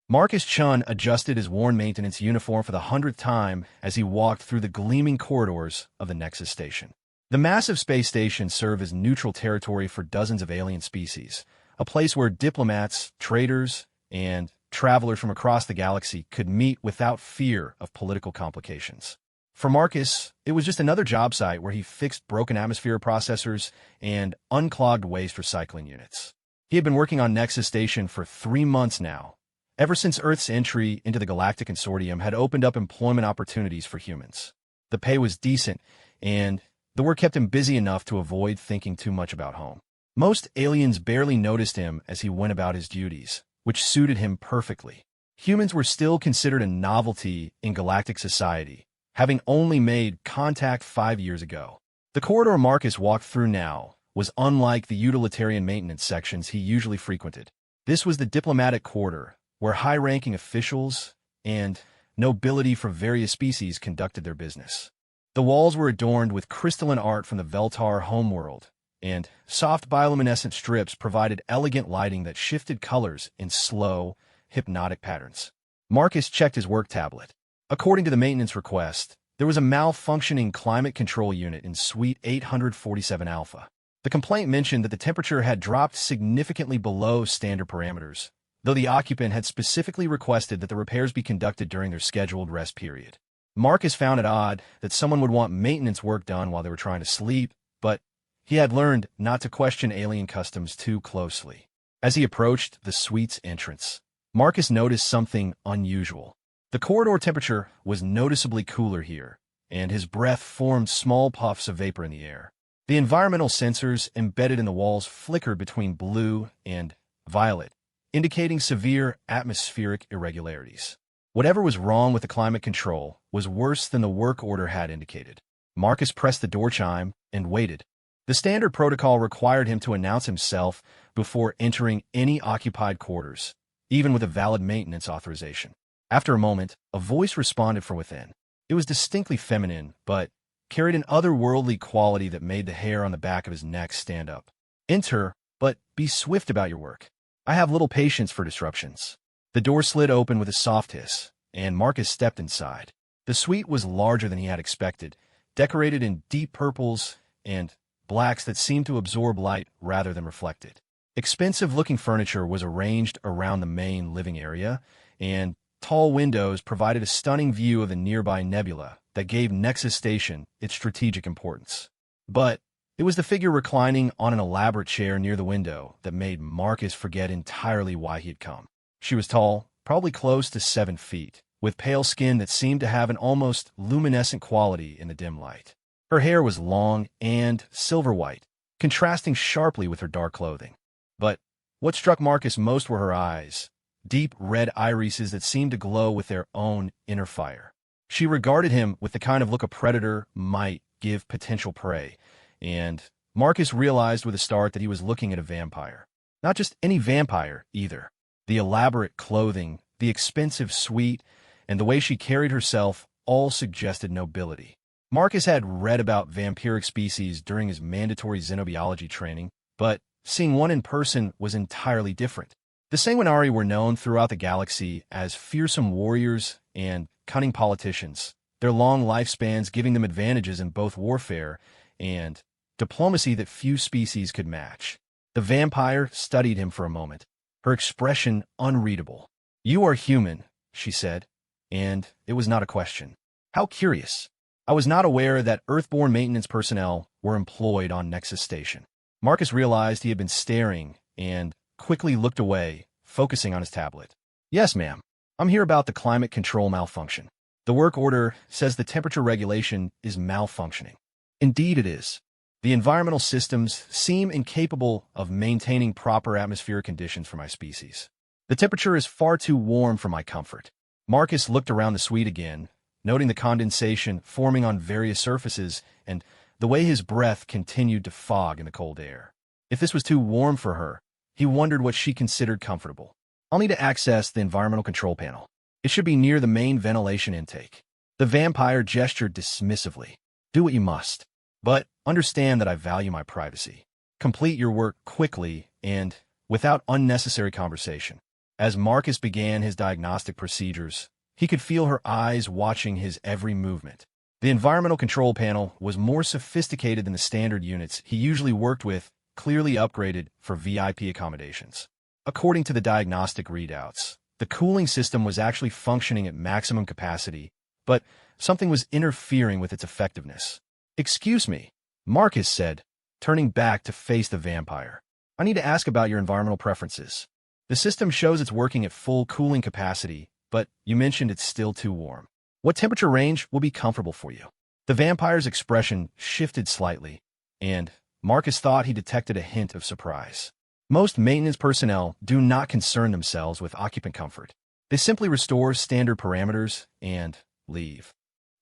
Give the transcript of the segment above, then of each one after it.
Marcus Chun adjusted his worn maintenance uniform for the 100th time as he walked through the gleaming corridors of the Nexus station. The massive space station served as neutral territory for dozens of alien species, a place where diplomats, traders, and travelers from across the galaxy could meet without fear of political complications. For Marcus, it was just another job site where he fixed broken atmosphere processors and unclogged waste recycling units. He had been working on Nexus Station for 3 months now, ever since Earth's entry into the Galactic Consortium had opened up employment opportunities for humans. The pay was decent, and the work kept him busy enough to avoid thinking too much about home. Most aliens barely noticed him as he went about his duties, which suited him perfectly. Humans were still considered a novelty in galactic society, having only made contact 5 years ago. The corridor Marcus walked through now was unlike the utilitarian maintenance sections he usually frequented. This was the diplomatic quarter, where high-ranking officials and nobility from various species conducted their business. The walls were adorned with crystalline art from the Veltar homeworld, and soft bioluminescent strips provided elegant lighting that shifted colors in slow, hypnotic patterns. Marcus checked his work tablet. According to the maintenance request, there was a malfunctioning climate control unit in Suite 847 Alpha. The complaint mentioned that the temperature had dropped significantly below standard parameters, though the occupant had specifically requested that the repairs be conducted during their scheduled rest period. Marcus found it odd that someone would want maintenance work done while they were trying to sleep, but he had learned not to question alien customs too closely. As he approached the suite's entrance, Marcus noticed something unusual. The corridor temperature was noticeably cooler here, and his breath formed small puffs of vapor in the air. The environmental sensors embedded in the walls flickered between blue and violet, indicating severe atmospheric irregularities. Whatever was wrong with the climate control was worse than the work order had indicated. Marcus pressed the door chime and waited. The standard protocol required him to announce himself before entering any occupied quarters, even with a valid maintenance authorization. After a moment, a voice responded from within. It was distinctly feminine, but carried an otherworldly quality that made the hair on the back of his neck stand up. "Enter, but be swift about your work. I have little patience for disruptions." The door slid open with a soft hiss, and Marcus stepped inside. The suite was larger than he had expected, decorated in deep purples and blacks that seemed to absorb light rather than reflect it. Expensive-looking furniture was arranged around the main living area, and tall windows provided a stunning view of the nearby nebula that gave Nexus Station its strategic importance. But it was the figure reclining on an elaborate chair near the window that made Marcus forget entirely why he had come. She was tall, probably close to 7 feet, with pale skin that seemed to have an almost luminescent quality in the dim light. Her hair was long and silver-white, contrasting sharply with her dark clothing. But what struck Marcus most were her eyes, deep red irises that seemed to glow with their own inner fire. She regarded him with the kind of look a predator might give potential prey, and Marcus realized with a start that he was looking at a vampire. Not just any vampire, either. The elaborate clothing, the expensive suite, and the way she carried herself all suggested nobility. Marcus had read about vampiric species during his mandatory xenobiology training, but seeing one in person was entirely different. The Sanguinari were known throughout the galaxy as fearsome warriors and cunning politicians, their long lifespans giving them advantages in both warfare and diplomacy that few species could match. The vampire studied him for a moment, her expression unreadable. "You are human," she said, and it was not a question. How curious. I was not aware that Earthborn maintenance personnel were employed on Nexus Station. Marcus realized he had been staring and quickly looked away, focusing on his tablet. "Yes, ma'am. I'm here about the climate control malfunction. The work order says the temperature regulation is malfunctioning." Indeed it is. The environmental systems seem incapable of maintaining proper atmospheric conditions for my species. The temperature is far too warm for my comfort. Marcus looked around the suite again, noting the condensation forming on various surfaces and the way his breath continued to fog in the cold air. If this was too warm for her, he wondered what she considered comfortable. "I'll need to access the environmental control panel. It should be near the main ventilation intake." The vampire gestured dismissively. "Do what you must. But understand that I value my privacy. Complete your work quickly and without unnecessary conversation." As Marcus began his diagnostic procedures, he could feel her eyes watching his every movement. The environmental control panel was more sophisticated than the standard units he usually worked with, clearly upgraded for VIP accommodations. According to the diagnostic readouts, the cooling system was actually functioning at maximum capacity, but something was interfering with its effectiveness. "Excuse me," Marcus said, turning back to face the vampire. "I need to ask about your environmental preferences. The system shows it's working at full cooling capacity, but you mentioned it's still too warm. What temperature range will be comfortable for you?" The vampire's expression shifted slightly, and Marcus thought he detected a hint of surprise. Most maintenance personnel do not concern themselves with occupant comfort. They simply restore standard parameters and leave.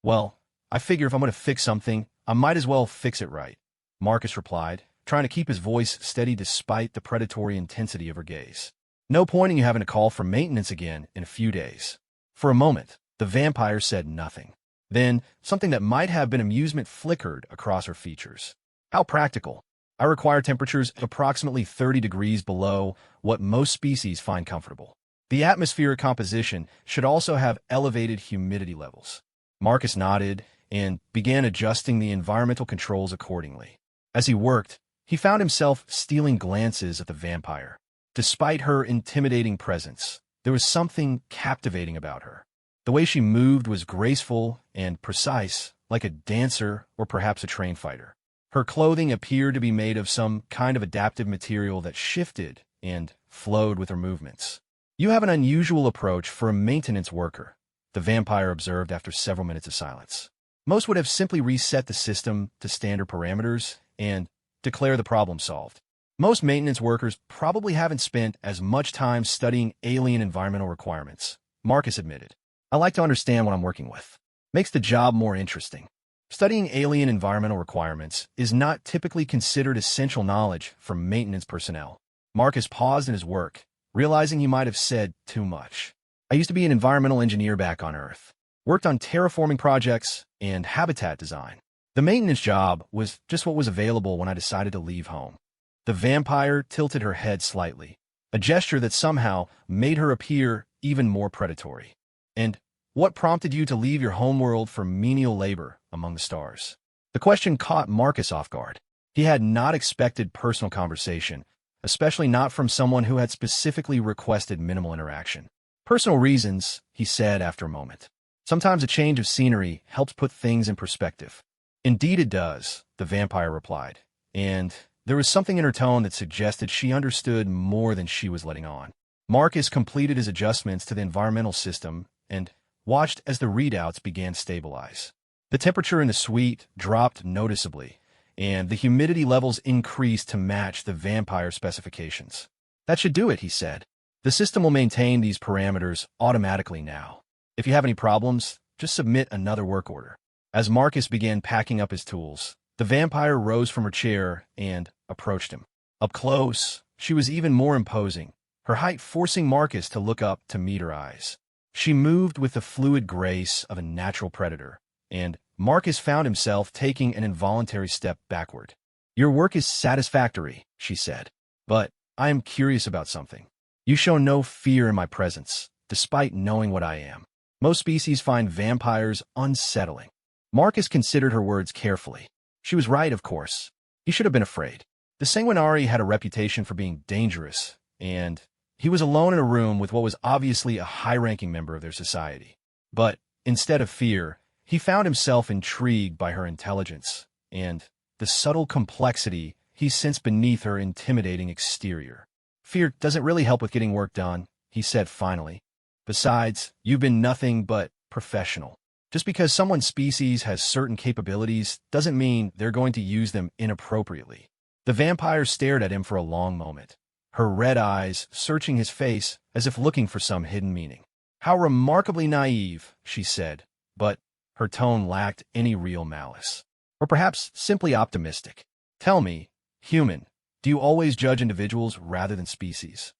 "Well, I figure if I'm going to fix something, I might as well fix it right," Marcus replied, trying to keep his voice steady despite the predatory intensity of her gaze. "No point in you having to call for maintenance again in a few days." For a moment, the vampire said nothing. Then, something that might have been amusement flickered across her features. "How practical. I require temperatures approximately 30 degrees below what most species find comfortable. The atmospheric composition should also have elevated humidity levels." Marcus nodded and began adjusting the environmental controls accordingly. As he worked, he found himself stealing glances at the vampire. Despite her intimidating presence, there was something captivating about her. The way she moved was graceful and precise, like a dancer or perhaps a trained fighter. Her clothing appeared to be made of some kind of adaptive material that shifted and flowed with her movements. "You have an unusual approach for a maintenance worker," the vampire observed after several minutes of silence. "Most would have simply reset the system to standard parameters and declare the problem solved. Most maintenance workers probably haven't spent as much time studying alien environmental requirements," Marcus admitted. "I like to understand what I'm working with. Makes the job more interesting. Studying alien environmental requirements is not typically considered essential knowledge for maintenance personnel." Marcus paused in his work, realizing he might have said too much. "I used to be an environmental engineer back on Earth. Worked on terraforming projects and habitat design. The maintenance job was just what was available when I decided to leave home." The vampire tilted her head slightly, a gesture that somehow made her appear even more predatory. "And what prompted you to leave your homeworld for menial labor among the stars?" The question caught Marcus off guard. He had not expected personal conversation, especially not from someone who had specifically requested minimal interaction. "Personal reasons," he said after a moment. "Sometimes a change of scenery helps put things in perspective." "Indeed it does," the vampire replied, and there was something in her tone that suggested she understood more than she was letting on. Marcus completed his adjustments to the environmental system and watched as the readouts began to stabilize. The temperature in the suite dropped noticeably, and the humidity levels increased to match the vampire specifications. "That should do it," he said. "The system will maintain these parameters automatically now. If you have any problems, just submit another work order." As Marcus began packing up his tools, the vampire rose from her chair and approached him. Up close, she was even more imposing, her height forcing Marcus to look up to meet her eyes. She moved with the fluid grace of a natural predator, and Marcus found himself taking an involuntary step backward. "Your work is satisfactory," she said, "but I am curious about something. You show no fear in my presence, despite knowing what I am. Most species find vampires unsettling." Marcus considered her words carefully. She was right, of course. He should have been afraid. The Sanguinari had a reputation for being dangerous, and he was alone in a room with what was obviously a high-ranking member of their society. But instead of fear, he found himself intrigued by her intelligence and the subtle complexity he sensed beneath her intimidating exterior. "Fear doesn't really help with getting work done," he said finally. "Besides, you've been nothing but professional. Just because someone's species has certain capabilities doesn't mean they're going to use them inappropriately." The vampire stared at him for a long moment, her red eyes searching his face as if looking for some hidden meaning. "How remarkably naive," she said, but her tone lacked any real malice. Or perhaps simply optimistic. "Tell me, human, do you always judge individuals rather than species?"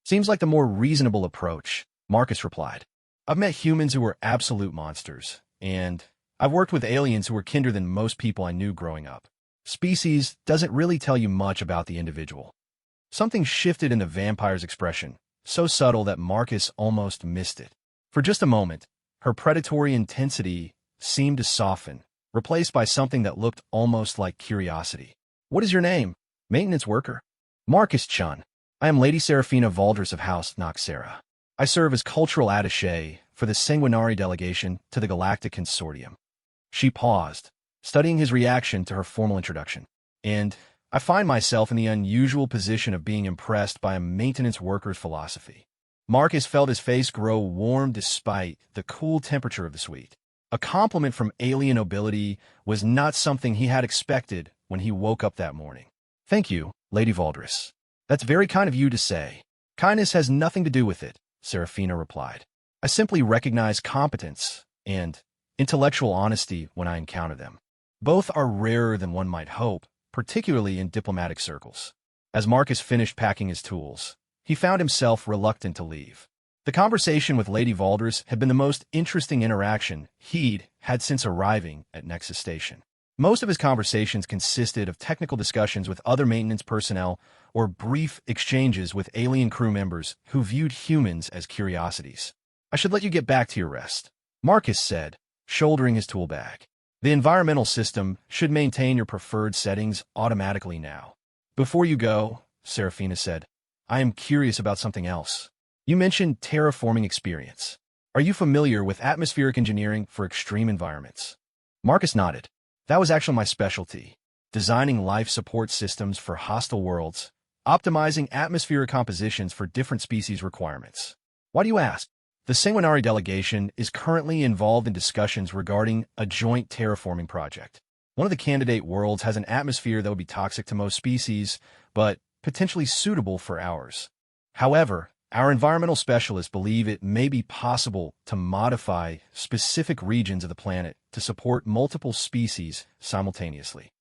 "Seems like the more reasonable approach," Marcus replied. "I've met humans who were absolute monsters, and I've worked with aliens who were kinder than most people I knew growing up. Species doesn't really tell you much about the individual." Something shifted in the vampire's expression, so subtle that Marcus almost missed it. For just a moment, her predatory intensity seemed to soften, replaced by something that looked almost like curiosity. "What is your name?" "Maintenance worker." "Marcus Chun. I am Lady Serafina Valdres of House Noxera. I serve as cultural attaché for the Sanguinari delegation to the Galactic Consortium." She paused, studying his reaction to her formal introduction. "And I find myself in the unusual position of being impressed by a maintenance worker's philosophy." Marcus felt his face grow warm despite the cool temperature of the suite. A compliment from alien nobility was not something he had expected when he woke up that morning. "Thank you, Lady Valdres. That's very kind of you to say." "Kindness has nothing to do with it," Serafina replied. "I simply recognize competence and intellectual honesty when I encounter them. Both are rarer than one might hope, particularly in diplomatic circles." As Marcus finished packing his tools, he found himself reluctant to leave. The conversation with Lady Valdres had been the most interesting interaction he'd had since arriving at Nexus Station. Most of his conversations consisted of technical discussions with other maintenance personnel or brief exchanges with alien crew members who viewed humans as curiosities. "I should let you get back to your rest," Marcus said, shouldering his tool bag. "The environmental system should maintain your preferred settings automatically now." "Before you go," Serafina said, "I am curious about something else. You mentioned terraforming experience. Are you familiar with atmospheric engineering for extreme environments?" Marcus nodded. "That was actually my specialty, designing life support systems for hostile worlds, optimizing atmospheric compositions for different species requirements." "Why do you ask?" "The Sanguinari delegation is currently involved in discussions regarding a joint terraforming project. One of the candidate worlds has an atmosphere that would be toxic to most species, but potentially suitable for ours. However, our environmental specialists believe it may be possible to modify specific regions of the planet to support multiple species simultaneously."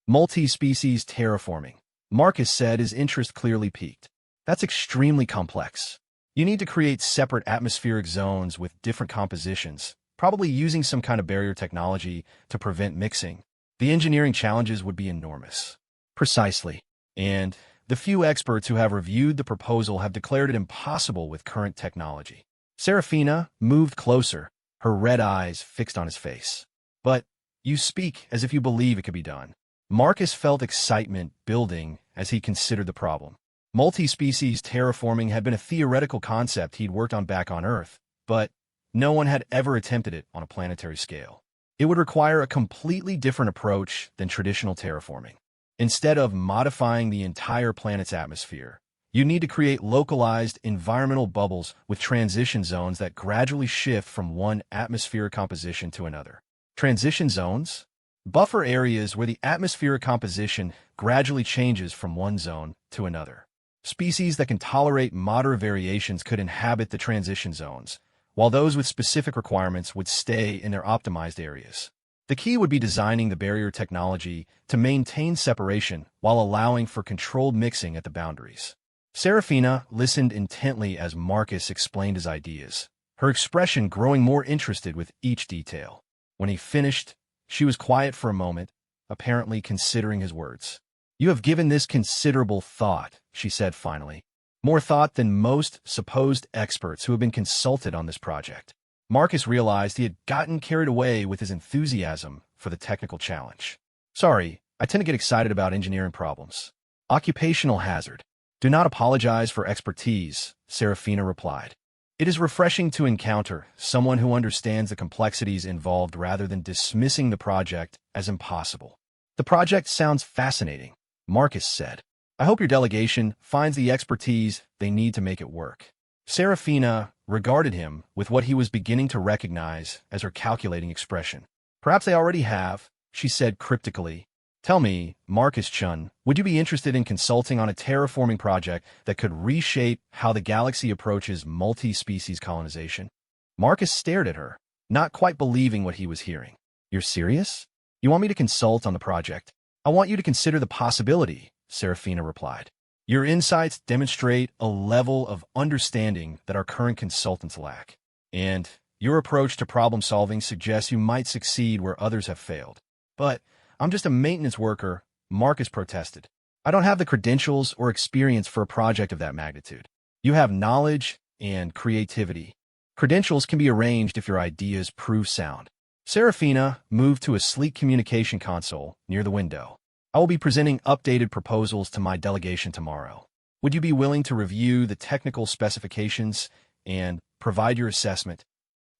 "Multi-species terraforming," Marcus said, his interest clearly piqued. "That's extremely complex. You need to create separate atmospheric zones with different compositions, probably using some kind of barrier technology to prevent mixing. The engineering challenges would be enormous." "Precisely. And the few experts who have reviewed the proposal have declared it impossible with current technology." Serafina moved closer, her red eyes fixed on his face. "But you speak as if you believe it could be done." Marcus felt excitement building as he considered the problem. Multi-species terraforming had been a theoretical concept he'd worked on back on Earth, but no one had ever attempted it on a planetary scale. It would require a completely different approach than traditional terraforming. Instead of modifying the entire planet's atmosphere, you need to create localized environmental bubbles with transition zones that gradually shift from one atmospheric composition to another. Transition zones? Buffer areas where the atmospheric composition gradually changes from one zone to another. Species that can tolerate moderate variations could inhabit the transition zones, while those with specific requirements would stay in their optimized areas. The key would be designing the barrier technology to maintain separation while allowing for controlled mixing at the boundaries. Serafina listened intently as Marcus explained his ideas, her expression growing more interested with each detail. When he finished, she was quiet for a moment, apparently considering his words. "You have given this considerable thought," she said finally. "More thought than most supposed experts who have been consulted on this project." Marcus realized he had gotten carried away with his enthusiasm for the technical challenge. "Sorry, I tend to get excited about engineering problems." "Occupational hazard. Do not apologize for expertise," Serafina replied. "It is refreshing to encounter someone who understands the complexities involved rather than dismissing the project as impossible." "The project sounds fascinating," Marcus said. "I hope your delegation finds the expertise they need to make it work." Serafina regarded him with what he was beginning to recognize as her calculating expression. "Perhaps they already have," she said cryptically. "Tell me, Marcus Chun, would you be interested in consulting on a terraforming project that could reshape how the galaxy approaches multi-species colonization?" Marcus stared at her, not quite believing what he was hearing. "You're serious? You want me to consult on the project?" "I want you to consider the possibility," Serafina replied. "Your insights demonstrate a level of understanding that our current consultants lack. And your approach to problem-solving suggests you might succeed where others have failed." "But I'm just a maintenance worker," Marcus protested. "I don't have the credentials or experience for a project of that magnitude." You have knowledge and creativity. Credentials can be arranged if your ideas prove sound. Serafina moved to a sleek communication console near the window. I will be presenting updated proposals to my delegation tomorrow. Would you be willing to review the technical specifications and provide your assessment?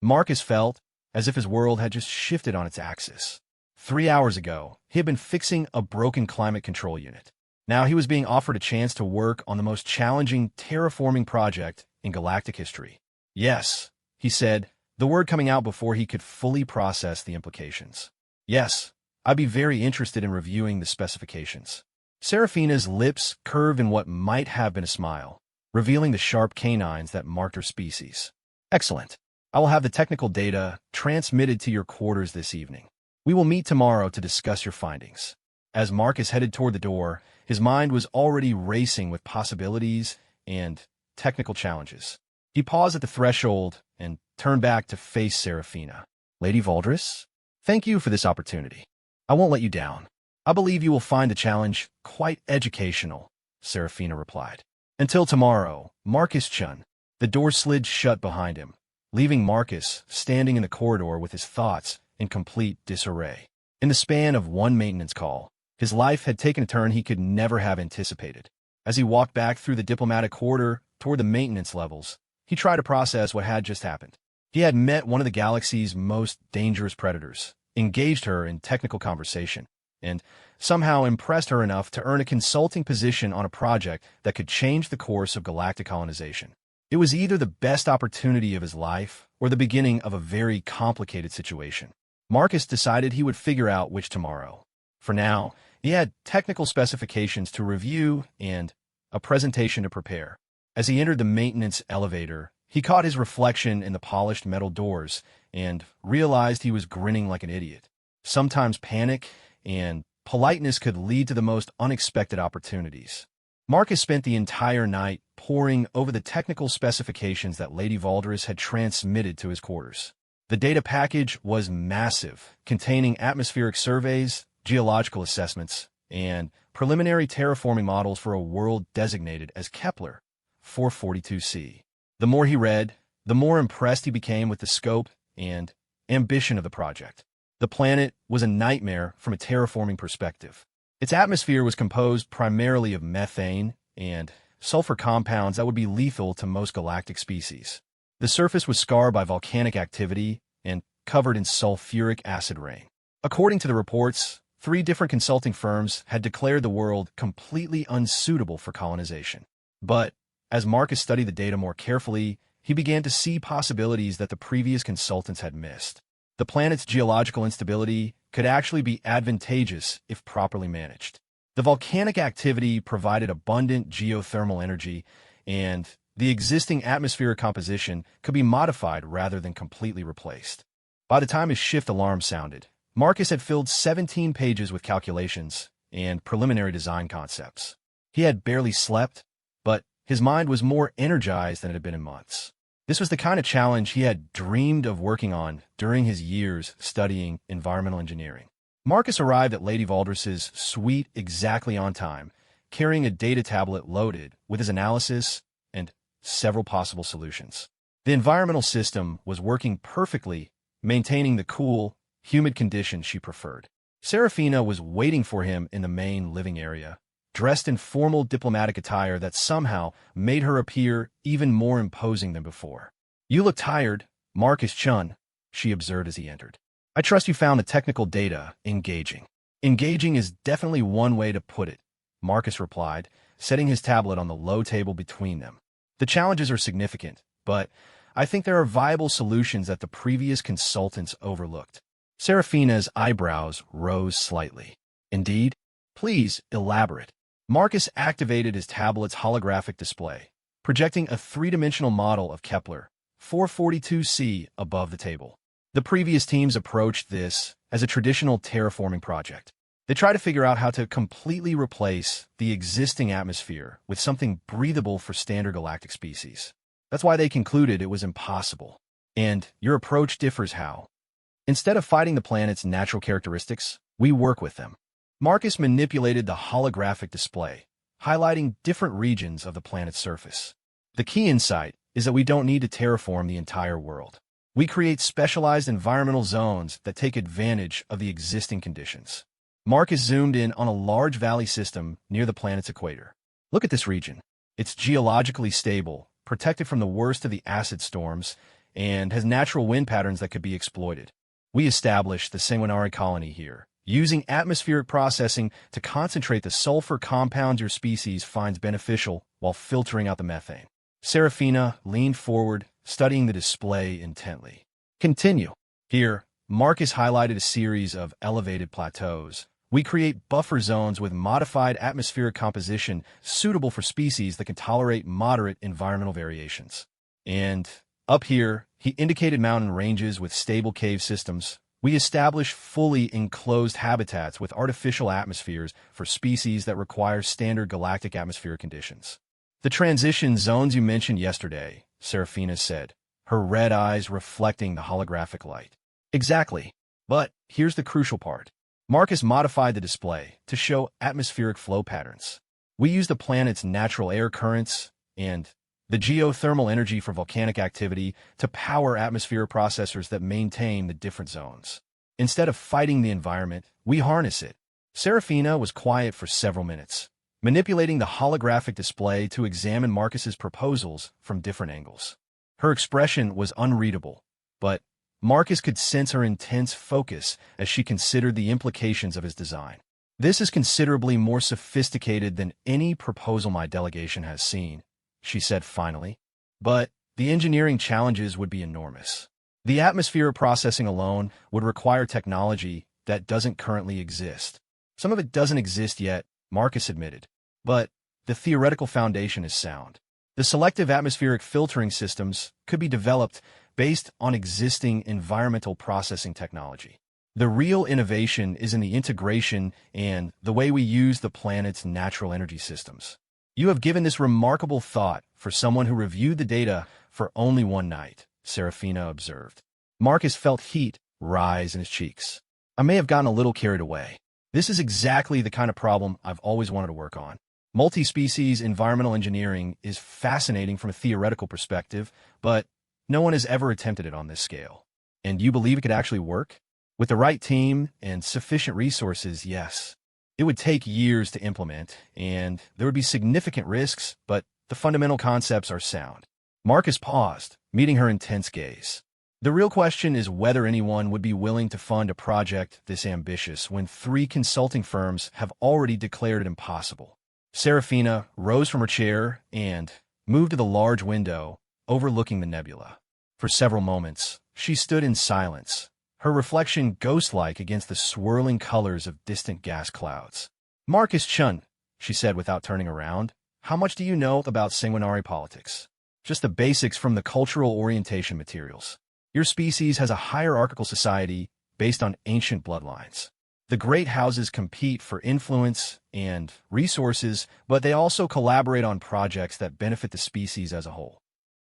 Marcus felt as if his world had just shifted on its axis. 3 hours ago, he had been fixing a broken climate control unit. Now he was being offered a chance to work on the most challenging terraforming project in galactic history. Yes, he said, the word coming out before he could fully process the implications. Yes, I'd be very interested in reviewing the specifications. Serafina's lips curved in what might have been a smile, revealing the sharp canines that marked her species. Excellent. I will have the technical data transmitted to your quarters this evening. We will meet tomorrow to discuss your findings. As Marcus headed toward the door, his mind was already racing with possibilities and technical challenges. He paused at the threshold and turned back to face Serafina. Lady Valdris, thank you for this opportunity. I won't let you down. I believe you will find the challenge quite educational, Serafina replied. Until tomorrow, Marcus Chun. The door slid shut behind him, leaving Marcus standing in the corridor with his thoughts in complete disarray. In the span of one maintenance call, his life had taken a turn he could never have anticipated. As he walked back through the diplomatic corridor toward the maintenance levels, he tried to process what had just happened. He had met one of the galaxy's most dangerous predators, engaged her in technical conversation, and somehow impressed her enough to earn a consulting position on a project that could change the course of galactic colonization. It was either the best opportunity of his life or the beginning of a very complicated situation. Marcus decided he would figure out which tomorrow. For now, he had technical specifications to review and a presentation to prepare. As he entered the maintenance elevator, he caught his reflection in the polished metal doors and realized he was grinning like an idiot. Sometimes panic and politeness could lead to the most unexpected opportunities. Marcus spent the entire night poring over the technical specifications that Lady Valdris had transmitted to his quarters. The data package was massive, containing atmospheric surveys, geological assessments, and preliminary terraforming models for a world designated as Kepler 442c. The more he read, the more impressed he became with the scope and ambition of the project. The planet was a nightmare from a terraforming perspective. Its atmosphere was composed primarily of methane and sulfur compounds that would be lethal to most galactic species. The surface was scarred by volcanic activity and covered in sulfuric acid rain. According to the reports, 3 different consulting firms had declared the world completely unsuitable for colonization. But as Marcus studied the data more carefully, he began to see possibilities that the previous consultants had missed. The planet's geological instability could actually be advantageous if properly managed. The volcanic activity provided abundant geothermal energy, and the existing atmospheric composition could be modified rather than completely replaced. By the time his shift alarm sounded, Marcus had filled 17 pages with calculations and preliminary design concepts. He had barely slept, but his mind was more energized than it had been in months. This was the kind of challenge he had dreamed of working on during his years studying environmental engineering. Marcus arrived at Lady Valdris's suite exactly on time, carrying a data tablet loaded with his analysis and several possible solutions. The environmental system was working perfectly, maintaining the cool, humid conditions she preferred. Serafina was waiting for him in the main living area, dressed in formal diplomatic attire that somehow made her appear even more imposing than before. "You look tired, Marcus Chun," she observed as he entered. "I trust you found the technical data engaging." "Engaging is definitely one way to put it," Marcus replied, setting his tablet on the low table between them. "The challenges are significant, but I think there are viable solutions that the previous consultants overlooked." Serafina's eyebrows rose slightly. "Indeed? Please elaborate." Marcus activated his tablet's holographic display, projecting a 3-dimensional model of Kepler 442c above the table. The previous teams approached this as a traditional terraforming project. They tried to figure out how to completely replace the existing atmosphere with something breathable for standard galactic species. That's why they concluded it was impossible. And your approach differs how? Instead of fighting the planet's natural characteristics, we work with them. Marcus manipulated the holographic display, highlighting different regions of the planet's surface. The key insight is that we don't need to terraform the entire world. We create specialized environmental zones that take advantage of the existing conditions. Marcus zoomed in on a large valley system near the planet's equator. Look at this region. It's geologically stable, protected from the worst of the acid storms, and has natural wind patterns that could be exploited. We established the Sanguinari colony here, using atmospheric processing to concentrate the sulfur compounds your species finds beneficial while filtering out the methane. Serafina leaned forward, studying the display intently. Continue. Here, Marcus highlighted a series of elevated plateaus. We create buffer zones with modified atmospheric composition suitable for species that can tolerate moderate environmental variations. And up here, he indicated mountain ranges with stable cave systems. We establish fully enclosed habitats with artificial atmospheres for species that require standard galactic atmospheric conditions. The transition zones you mentioned yesterday, Serafina said, her red eyes reflecting the holographic light. Exactly. But here's the crucial part. Marcus modified the display to show atmospheric flow patterns. We use the planet's natural air currents and the geothermal energy for volcanic activity to power atmospheric processors that maintain the different zones. Instead of fighting the environment, we harness it. Serafina was quiet for several minutes, manipulating the holographic display to examine Marcus's proposals from different angles. Her expression was unreadable, but Marcus could sense her intense focus as she considered the implications of his design. This is considerably more sophisticated than any proposal my delegation has seen, she said finally. But the engineering challenges would be enormous. The atmosphere processing alone would require technology that doesn't currently exist. Some of it doesn't exist yet, Marcus admitted, but the theoretical foundation is sound. The selective atmospheric filtering systems could be developed based on existing environmental processing technology. The real innovation is in the integration and the way we use the planet's natural energy systems. You have given this remarkable thought for someone who reviewed the data for only one night, Serafina observed. Marcus felt heat rise in his cheeks. I may have gotten a little carried away. This is exactly the kind of problem I've always wanted to work on. Multi-species environmental engineering is fascinating from a theoretical perspective, but no one has ever attempted it on this scale. And you believe it could actually work? With the right team and sufficient resources, yes. It would take years to implement, and there would be significant risks, but the fundamental concepts are sound. Marcus paused, meeting her intense gaze. The real question is whether anyone would be willing to fund a project this ambitious when 3 consulting firms have already declared it impossible. Serafina rose from her chair and moved to the large window overlooking the nebula. For several moments, she stood in silence, her reflection ghost-like against the swirling colors of distant gas clouds. Marcus Chun, she said without turning around, how much do you know about Sanguinari politics? Just the basics from the cultural orientation materials. Your species has a hierarchical society based on ancient bloodlines. The great houses compete for influence and resources, but they also collaborate on projects that benefit the species as a whole.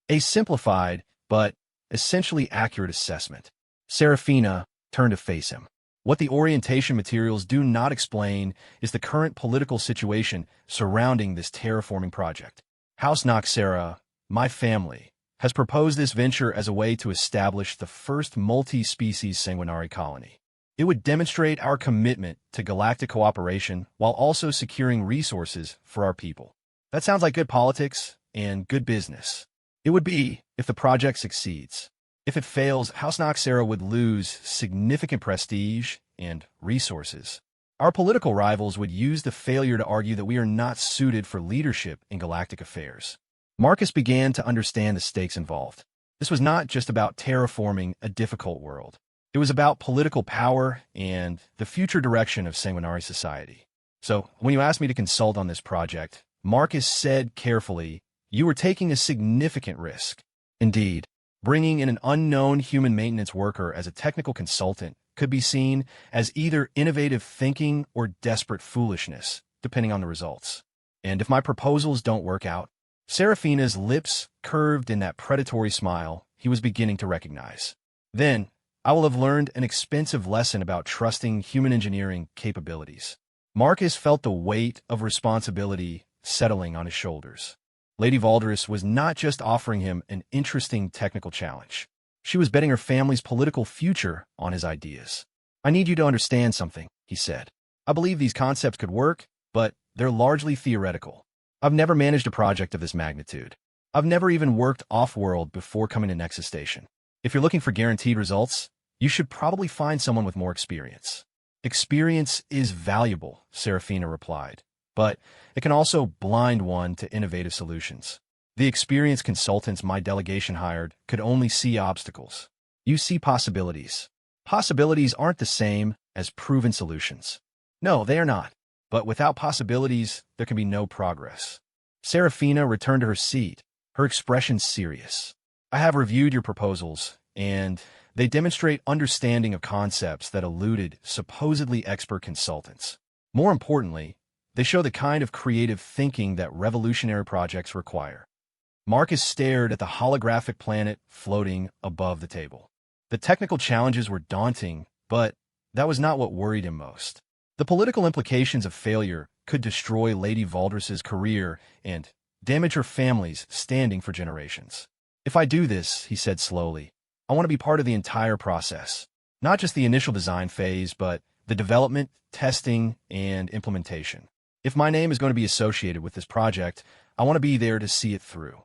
A simplified, but essentially accurate assessment. Serafina turned to face him. What the orientation materials do not explain is the current political situation surrounding this terraforming project. House Noxera, my family, has proposed this venture as a way to establish the first multi-species Sanguinari colony. It would demonstrate our commitment to galactic cooperation while also securing resources for our people. That sounds like good politics and good business. It would be if the project succeeds. If it fails, House Noxera would lose significant prestige and resources. Our political rivals would use the failure to argue that we are not suited for leadership in galactic affairs. Marcus began to understand the stakes involved. This was not just about terraforming a difficult world. It was about political power and the future direction of Sanguinari society. So, when you asked me to consult on this project, Marcus said carefully, you were taking a significant risk. Indeed, bringing in an unknown human maintenance worker as a technical consultant could be seen as either innovative thinking or desperate foolishness, depending on the results. And if my proposals don't work out, Serafina's lips curved in that predatory smile he was beginning to recognize. Then, I will have learned an expensive lesson about trusting human engineering capabilities. Marcus felt the weight of responsibility settling on his shoulders. Lady Valderus was not just offering him an interesting technical challenge. She was betting her family's political future on his ideas. "I need you to understand something," he said. "I believe these concepts could work, but they're largely theoretical. I've never managed a project of this magnitude. I've never even worked off-world before coming to Nexus Station. If you're looking for guaranteed results, you should probably find someone with more experience." "Experience is valuable," Serafina replied, "but it can also blind one to innovative solutions. The experienced consultants my delegation hired could only see obstacles. You see possibilities. Possibilities aren't the same as proven solutions." "No, they are not. But without possibilities, there can be no progress." Serafina returned to her seat, her expression serious. "I have reviewed your proposals, and they demonstrate understanding of concepts that eluded supposedly expert consultants. More importantly, they show the kind of creative thinking that revolutionary projects require." Marcus stared at the holographic planet floating above the table. The technical challenges were daunting, but that was not what worried him most. The political implications of failure could destroy Lady Valderus's career and damage her family's standing for generations. "If I do this," he said slowly, "I want to be part of the entire process. Not just the initial design phase, but the development, testing, and implementation. If my name is going to be associated with this project, I want to be there to see it through."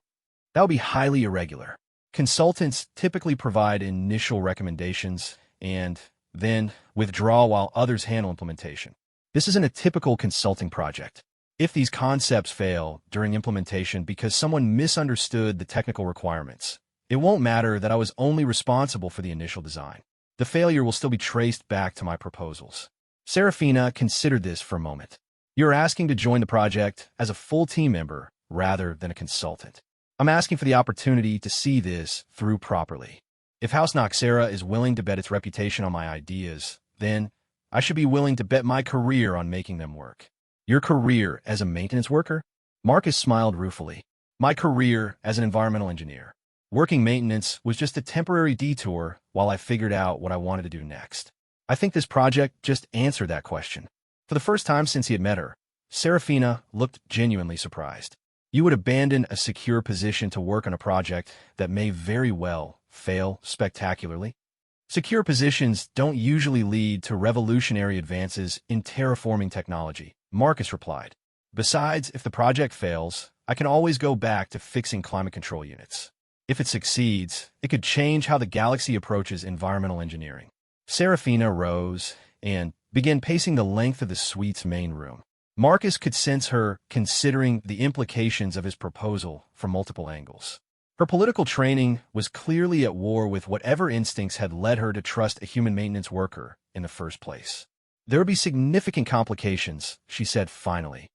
That would be highly irregular. Consultants typically provide initial recommendations and then withdraw while others handle implementation. This isn't a typical consulting project. If these concepts fail during implementation because someone misunderstood the technical requirements, it won't matter that I was only responsible for the initial design. The failure will still be traced back to my proposals. Serafina considered this for a moment. "You're asking to join the project as a full team member rather than a consultant. I'm asking for the opportunity to see this through properly. If House Noxera is willing to bet its reputation on my ideas, then I should be willing to bet my career on making them work." "Your career as a maintenance worker?" Marcus smiled ruefully. "My career as an environmental engineer. Working maintenance was just a temporary detour while I figured out what I wanted to do next." I think this project just answered that question. For the first time since he had met her, Serafina looked genuinely surprised. "You would abandon a secure position to work on a project that may very well fail spectacularly?" "Secure positions don't usually lead to revolutionary advances in terraforming technology," Marcus replied. "Besides, if the project fails, I can always go back to fixing climate control units. If it succeeds, it could change how the galaxy approaches environmental engineering." Serafina rose and began pacing the length of the suite's main room. Marcus could sense her considering the implications of his proposal from multiple angles. Her political training was clearly at war with whatever instincts had led her to trust a human maintenance worker in the first place. "There would be significant complications," she said finally.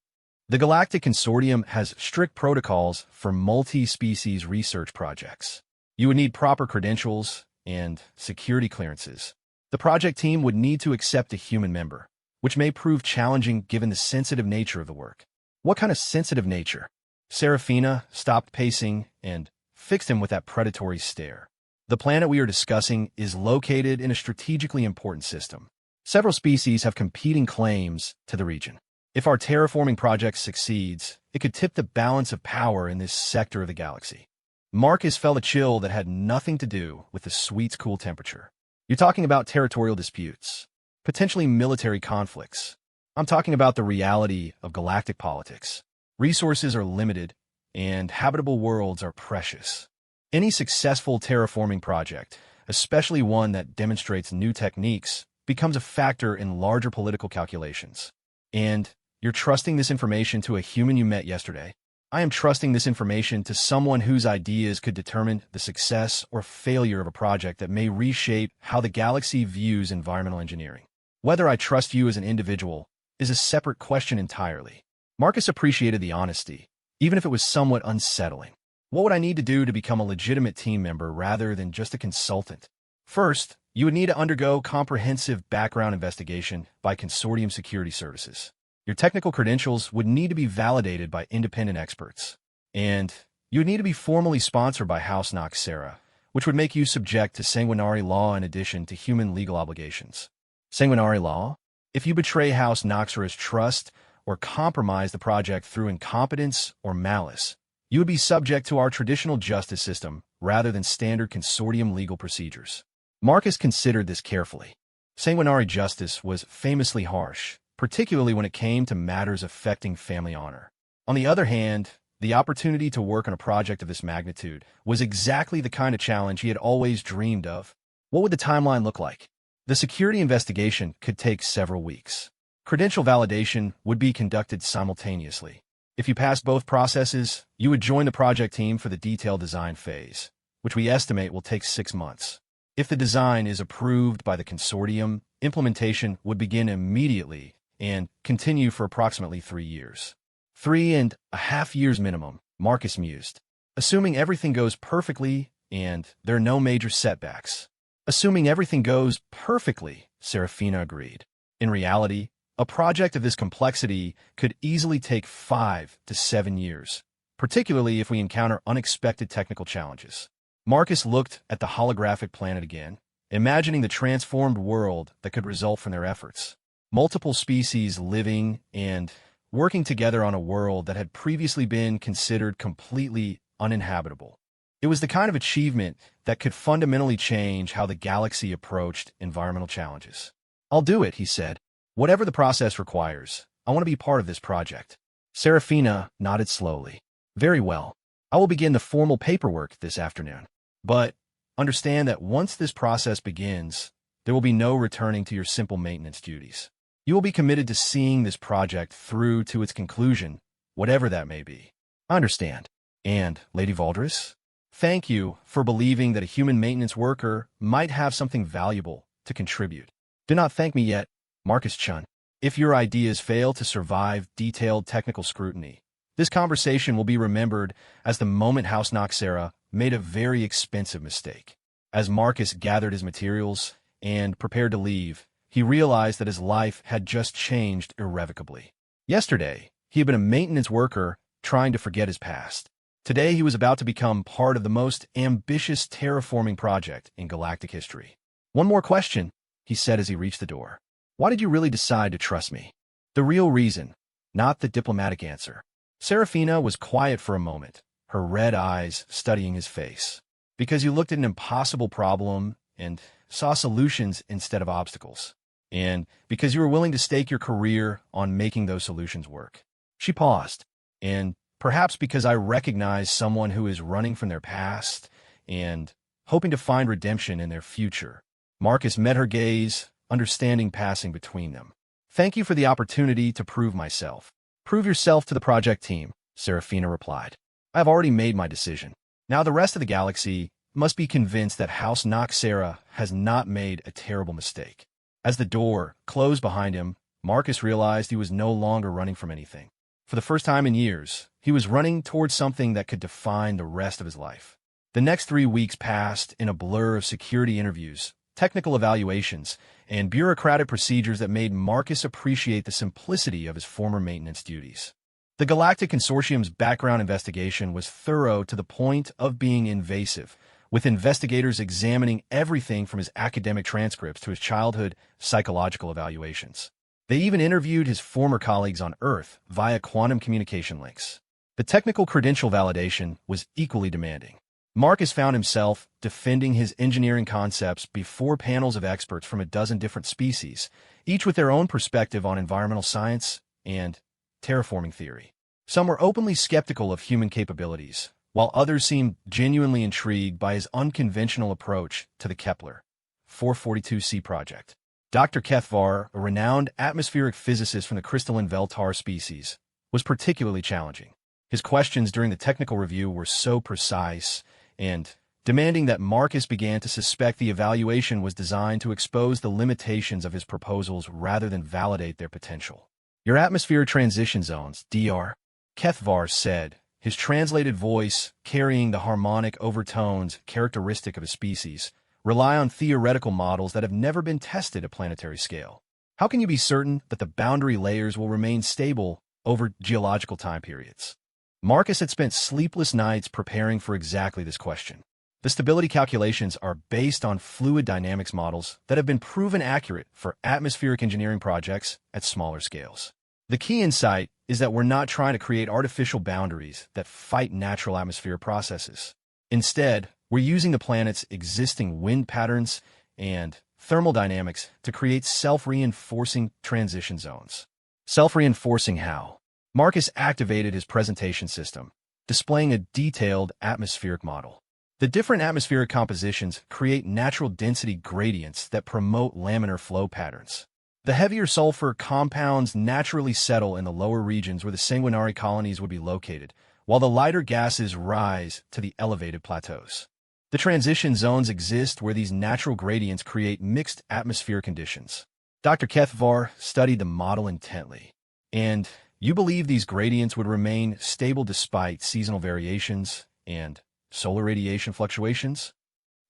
"The Galactic Consortium has strict protocols for multi-species research projects. You would need proper credentials and security clearances. The project team would need to accept a human member, which may prove challenging given the sensitive nature of the work." "What kind of sensitive nature?" Serafina stopped pacing and fixed him with that predatory stare. "The planet we are discussing is located in a strategically important system. Several species have competing claims to the region. If our terraforming project succeeds, it could tip the balance of power in this sector of the galaxy." Marcus felt a chill that had nothing to do with the suite's cool temperature. "You're talking about territorial disputes, potentially military conflicts. I'm talking about the reality of galactic politics. Resources are limited, and habitable worlds are precious. Any successful terraforming project, especially one that demonstrates new techniques, becomes a factor in larger political calculations. And you're trusting this information to a human you met yesterday. I am trusting this information to someone whose ideas could determine the success or failure of a project that may reshape how the galaxy views environmental engineering. Whether I trust you as an individual is a separate question entirely." Marcus appreciated the honesty, even if it was somewhat unsettling. "What would I need to do to become a legitimate team member rather than just a consultant?" "First, you would need to undergo comprehensive background investigation by Consortium Security Services. Your technical credentials would need to be validated by independent experts. And you would need to be formally sponsored by House Noxera, which would make you subject to sanguinary law in addition to human legal obligations." "Sanguinary law?" "If you betray House Noxera's trust or compromise the project through incompetence or malice, You would be subject to our traditional justice system rather than standard consortium legal procedures. Marcus considered this carefully. Sanguinary justice was famously harsh, particularly when it came to matters affecting family honor. On the other hand, the opportunity to work on a project of this magnitude was exactly the kind of challenge he had always dreamed of. What would the timeline look like? The security investigation could take several weeks. Credential validation would be conducted simultaneously. If you passed both processes, you would join the project team for the detailed design phase, which we estimate will take 6 months. If the design is approved by the consortium, implementation would begin immediately and continue for approximately 3 years. 3.5 years minimum, Marcus mused. Assuming everything goes perfectly and there are no major setbacks. Assuming everything goes perfectly, Serafina agreed. In reality, a project of this complexity could easily take 5 to 7 years, particularly if we encounter unexpected technical challenges. Marcus looked at the holographic planet again, imagining the transformed world that could result from their efforts. Multiple species living and working together on a world that had previously been considered completely uninhabitable. It was the kind of achievement that could fundamentally change how the galaxy approached environmental challenges. "I'll do it," he said. "Whatever the process requires, I want to be part of this project." Serafina nodded slowly. "Very well. I will begin the formal paperwork this afternoon. But understand that once this process begins, there will be no returning to your simple maintenance duties. You will be committed to seeing this project through to its conclusion, whatever that may be." "I understand. And, Lady Valdris, thank you for believing that a human maintenance worker might have something valuable to contribute. Do not thank me yet, Marcus-chun. If your ideas fail to survive detailed technical scrutiny, this conversation will be remembered as the moment House Noxera made a very expensive mistake." As Marcus gathered his materials and prepared to leave, he realized that his life had just changed irrevocably. Yesterday, he had been a maintenance worker trying to forget his past. Today, he was about to become part of the most ambitious terraforming project in galactic history. "One more question," he said as he reached the door. "Why did you really decide to trust me?" "The real reason, not the diplomatic answer." Serafina was quiet for a moment, her red eyes studying his face. "Because you looked at an impossible problem and saw solutions instead of obstacles. And because you were willing to stake your career on making those solutions work." She paused. "And perhaps because I recognize someone who is running from their past and hoping to find redemption in their future." Marcus met her gaze, understanding passing between them. "Thank you for the opportunity to prove myself." "Prove yourself to the project team," Serafina replied. "I have already made my decision. Now the rest of the galaxy must be convinced that House Noxera has not made a terrible mistake." As the door closed behind him, Marcus realized he was no longer running from anything. For the first time in years, he was running towards something that could define the rest of his life. The next 3 weeks passed in a blur of security interviews, technical evaluations, and bureaucratic procedures that made Marcus appreciate the simplicity of his former maintenance duties. The Galactic Consortium's background investigation was thorough to the point of being invasive, with investigators examining everything from his academic transcripts to his childhood psychological evaluations. They even interviewed his former colleagues on Earth via quantum communication links. The technical credential validation was equally demanding. Marcus found himself defending his engineering concepts before panels of experts from a dozen different species, each with their own perspective on environmental science and terraforming theory. Some were openly skeptical of human capabilities, while others seemed genuinely intrigued by his unconventional approach to the Kepler 442c project. Dr. Kethvar, a renowned atmospheric physicist from the crystalline Veltar species, was particularly challenging. His questions during the technical review were so precise and demanding that Marcus began to suspect the evaluation was designed to expose the limitations of his proposals rather than validate their potential. "Your atmosphere transition zones, DR," Kethvar said, his translated voice carrying the harmonic overtones characteristic of a species, "rely on theoretical models that have never been tested at planetary scale. How can you be certain that the boundary layers will remain stable over geological time periods?" Marcus had spent sleepless nights preparing for exactly this question. The stability calculations are based on fluid dynamics models that have been proven accurate for atmospheric engineering projects at smaller scales. The key insight is that we're not trying to create artificial boundaries that fight natural atmospheric processes. Instead, we're using the planet's existing wind patterns and thermal dynamics to create self-reinforcing transition zones. Self-reinforcing how? Marcus activated his presentation system, displaying a detailed atmospheric model. The different atmospheric compositions create natural density gradients that promote laminar flow patterns. The heavier sulfur compounds naturally settle in the lower regions where the sanguinary colonies would be located, while the lighter gases rise to the elevated plateaus. The transition zones exist where these natural gradients create mixed atmospheric conditions. Dr. Kethvar studied the model intently, and you believe these gradients would remain stable despite seasonal variations and solar radiation fluctuations?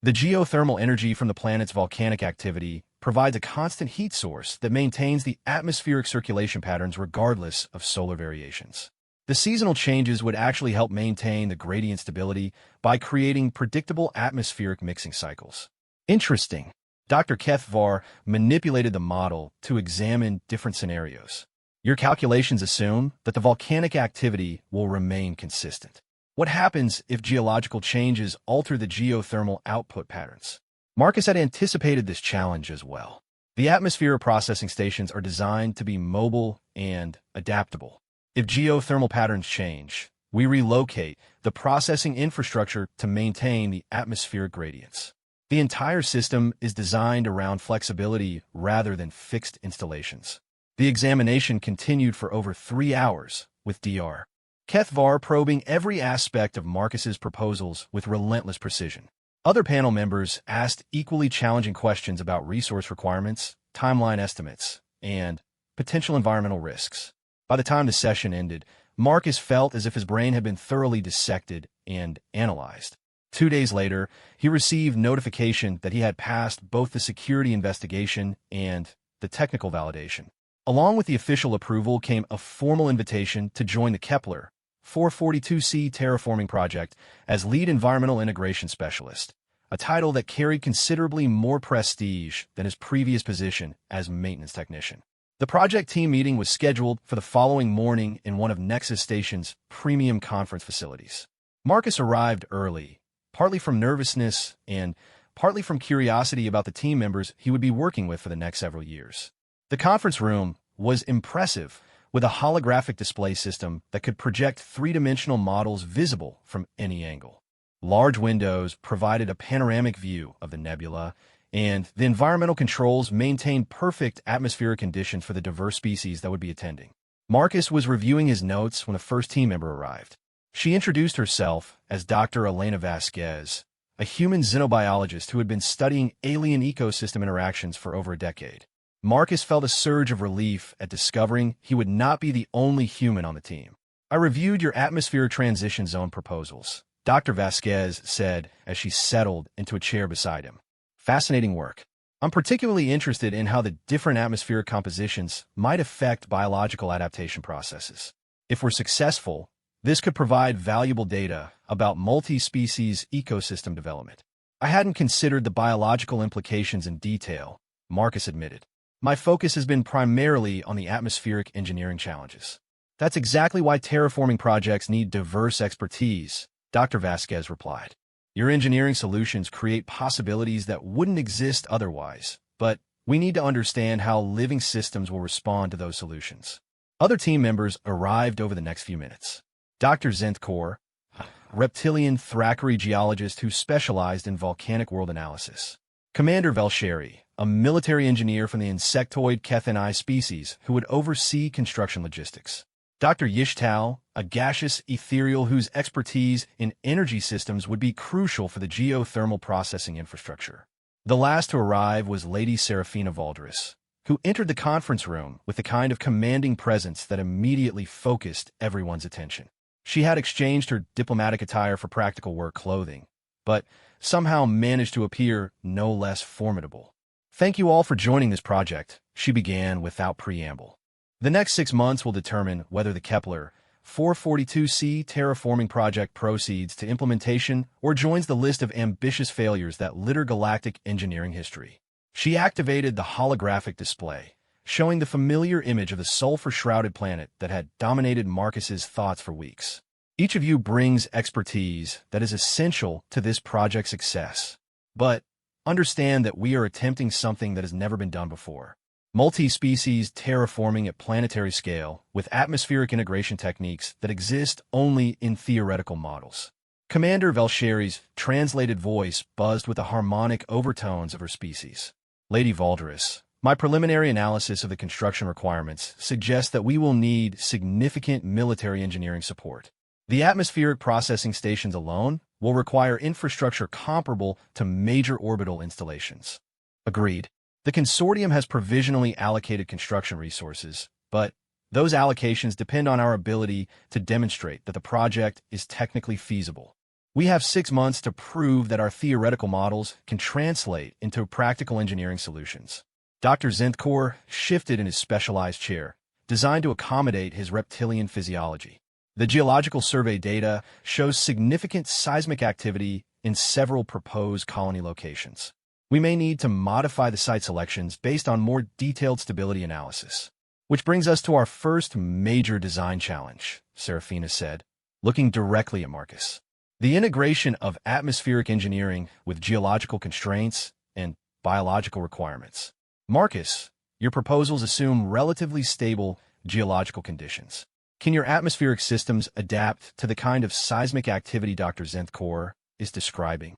The geothermal energy from the planet's volcanic activity provides a constant heat source that maintains the atmospheric circulation patterns regardless of solar variations. The seasonal changes would actually help maintain the gradient stability by creating predictable atmospheric mixing cycles. Interesting. Dr. Kethvar manipulated the model to examine different scenarios. Your calculations assume that the volcanic activity will remain consistent. What happens if geological changes alter the geothermal output patterns? Marcus had anticipated this challenge as well. The atmosphere processing stations are designed to be mobile and adaptable. If geothermal patterns change, we relocate the processing infrastructure to maintain the atmospheric gradients. The entire system is designed around flexibility rather than fixed installations. The examination continued for over 3 hours, with Dr. Kethvar probing every aspect of Marcus's proposals with relentless precision. Other panel members asked equally challenging questions about resource requirements, timeline estimates, and potential environmental risks. By the time the session ended, Marcus felt as if his brain had been thoroughly dissected and analyzed. 2 days later, he received notification that he had passed both the security investigation and the technical validation. Along with the official approval came a formal invitation to join the Kepler 442c terraforming project as lead environmental integration specialist, a title that carried considerably more prestige than his previous position as maintenance technician. The project team meeting was scheduled for the following morning in one of Nexus Station's premium conference facilities. Marcus arrived early, partly from nervousness and partly from curiosity about the team members he would be working with for the next several years. The conference room was impressive, with a holographic display system that could project three-dimensional models visible from any angle. Large windows provided a panoramic view of the nebula, and the environmental controls maintained perfect atmospheric conditions for the diverse species that would be attending. Marcus was reviewing his notes when the first team member arrived. She introduced herself as Dr. Elena Vasquez, a human xenobiologist who had been studying alien ecosystem interactions for over a decade. Marcus felt a surge of relief at discovering he would not be the only human on the team. "I reviewed your atmosphere transition zone proposals," Dr. Vasquez said as she settled into a chair beside him. "Fascinating work. I'm particularly interested in how the different atmospheric compositions might affect biological adaptation processes. If we're successful, this could provide valuable data about multi-species ecosystem development." "I hadn't considered the biological implications in detail," Marcus admitted. "My focus has been primarily on the atmospheric engineering challenges." "That's exactly why terraforming projects need diverse expertise," Dr. Vasquez replied. "Your engineering solutions create possibilities that wouldn't exist otherwise, but we need to understand how living systems will respond to those solutions." Other team members arrived over the next few minutes. Dr. Zentkor, a reptilian Thackeray geologist who specialized in volcanic world analysis. Commander Velsheri, a military engineer from the insectoid Kethani species who would oversee construction logistics. Dr. Yishtal, a gaseous ethereal whose expertise in energy systems would be crucial for the geothermal processing infrastructure. The last to arrive was Lady Serafina Valdris, who entered the conference room with the kind of commanding presence that immediately focused everyone's attention. She had exchanged her diplomatic attire for practical work clothing, but somehow managed to appear no less formidable. "Thank you all for joining this project," she began without preamble. "The next 6 months will determine whether the Kepler 442c terraforming project proceeds to implementation or joins the list of ambitious failures that litter galactic engineering history." She activated the holographic display, showing the familiar image of the sulfur-shrouded planet that had dominated Marcus's thoughts for weeks. Each of you brings expertise that is essential to this project's success. But understand that we are attempting something that has never been done before. Multi-species terraforming at planetary scale with atmospheric integration techniques that exist only in theoretical models. Commander Velsheri's translated voice buzzed with the harmonic overtones of her species. Lady Valderis, my preliminary analysis of the construction requirements suggests that we will need significant military engineering support. The atmospheric processing stations alone will require infrastructure comparable to major orbital installations. Agreed. The consortium has provisionally allocated construction resources, but those allocations depend on our ability to demonstrate that the project is technically feasible. We have 6 months to prove that our theoretical models can translate into practical engineering solutions. Dr. Zentkor shifted in his specialized chair, designed to accommodate his reptilian physiology. The geological survey data shows significant seismic activity in several proposed colony locations. We may need to modify the site selections based on more detailed stability analysis. Which brings us to our first major design challenge, Serafina said, looking directly at Marcus. The integration of atmospheric engineering with geological constraints and biological requirements. Marcus, your proposals assume relatively stable geological conditions. Can your atmospheric systems adapt to the kind of seismic activity Dr. Zentkor is describing?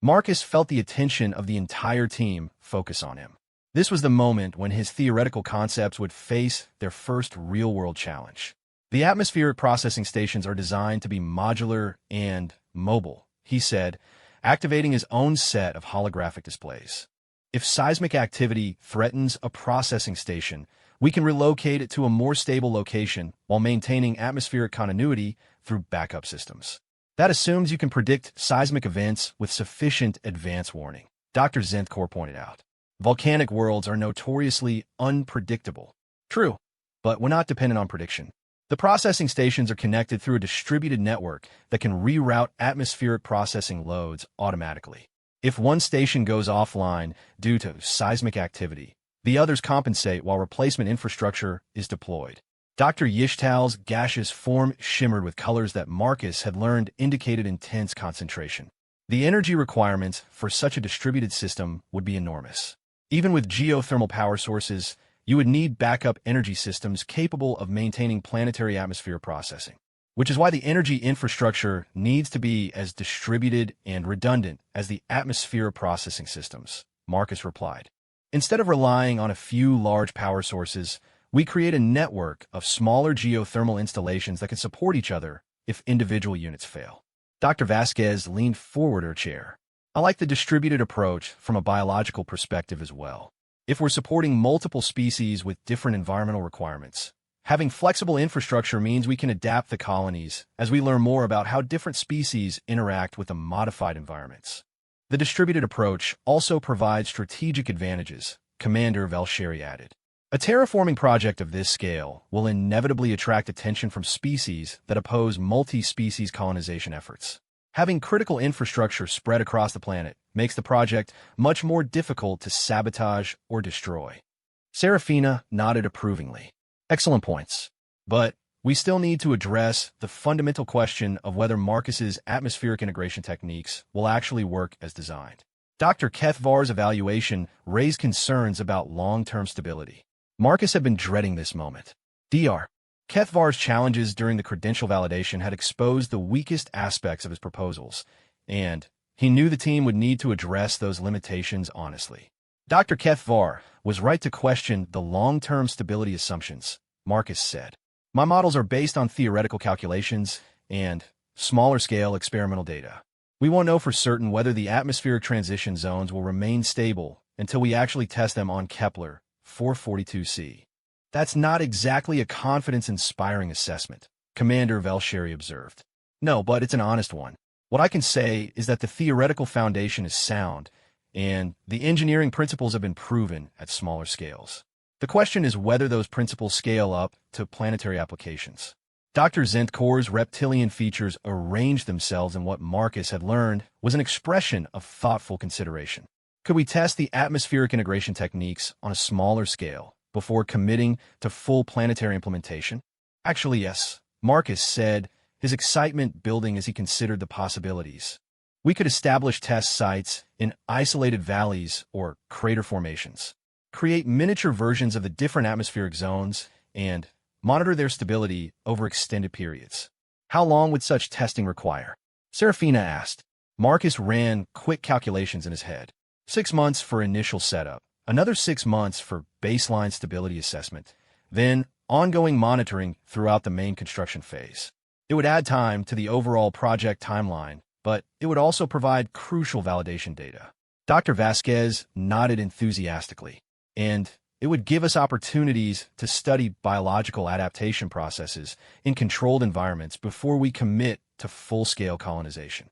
Marcus felt the attention of the entire team focus on him. This was the moment when his theoretical concepts would face their first real-world challenge. The atmospheric processing stations are designed to be modular and mobile, he said, activating his own set of holographic displays. If seismic activity threatens a processing station, we can relocate it to a more stable location while maintaining atmospheric continuity through backup systems. That assumes you can predict seismic events with sufficient advance warning, Dr. Zentkor pointed out. Volcanic worlds are notoriously unpredictable. True, but we're not dependent on prediction. The processing stations are connected through a distributed network that can reroute atmospheric processing loads automatically. If one station goes offline due to seismic activity, the others compensate while replacement infrastructure is deployed. Dr. Yishtal's gaseous form shimmered with colors that Marcus had learned indicated intense concentration. The energy requirements for such a distributed system would be enormous. Even with geothermal power sources, you would need backup energy systems capable of maintaining planetary atmosphere processing, which is why the energy infrastructure needs to be as distributed and redundant as the atmosphere processing systems, Marcus replied. Instead of relying on a few large power sources, we create a network of smaller geothermal installations that can support each other if individual units fail. Dr. Vasquez leaned forward her chair. I like the distributed approach from a biological perspective as well. If we're supporting multiple species with different environmental requirements, having flexible infrastructure means we can adapt the colonies as we learn more about how different species interact with the modified environments. The distributed approach also provides strategic advantages, Commander Velsheri added. A terraforming project of this scale will inevitably attract attention from species that oppose multi-species colonization efforts. Having critical infrastructure spread across the planet makes the project much more difficult to sabotage or destroy. Serafina nodded approvingly. Excellent points. But we still need to address the fundamental question of whether Marcus's atmospheric integration techniques will actually work as designed. Dr. Kethvar's evaluation raised concerns about long-term stability. Marcus had been dreading this moment. Dr. Kethvar's challenges during the credential validation had exposed the weakest aspects of his proposals, and he knew the team would need to address those limitations honestly. Dr. Kethvar was right to question the long-term stability assumptions, Marcus said. My models are based on theoretical calculations and smaller-scale experimental data. We won't know for certain whether the atmospheric transition zones will remain stable until we actually test them on Kepler 442c. That's not exactly a confidence-inspiring assessment, Commander Velsheri observed. No, but it's an honest one. What I can say is that the theoretical foundation is sound, and the engineering principles have been proven at smaller scales. The question is whether those principles scale up to planetary applications. Dr. Zentkor's reptilian features arranged themselves in what Marcus had learned was an expression of thoughtful consideration. Could we test the atmospheric integration techniques on a smaller scale, before committing to full planetary implementation? Actually, yes, Marcus said, his excitement building as he considered the possibilities. We could establish test sites in isolated valleys or crater formations, create miniature versions of the different atmospheric zones, and monitor their stability over extended periods. How long would such testing require? Serafina asked. Marcus ran quick calculations in his head. 6 months for initial setup, another 6 months for baseline stability assessment, then ongoing monitoring throughout the main construction phase. It would add time to the overall project timeline, but it would also provide crucial validation data. Dr. Vasquez nodded enthusiastically, and it would give us opportunities to study biological adaptation processes in controlled environments before we commit to full-scale colonization.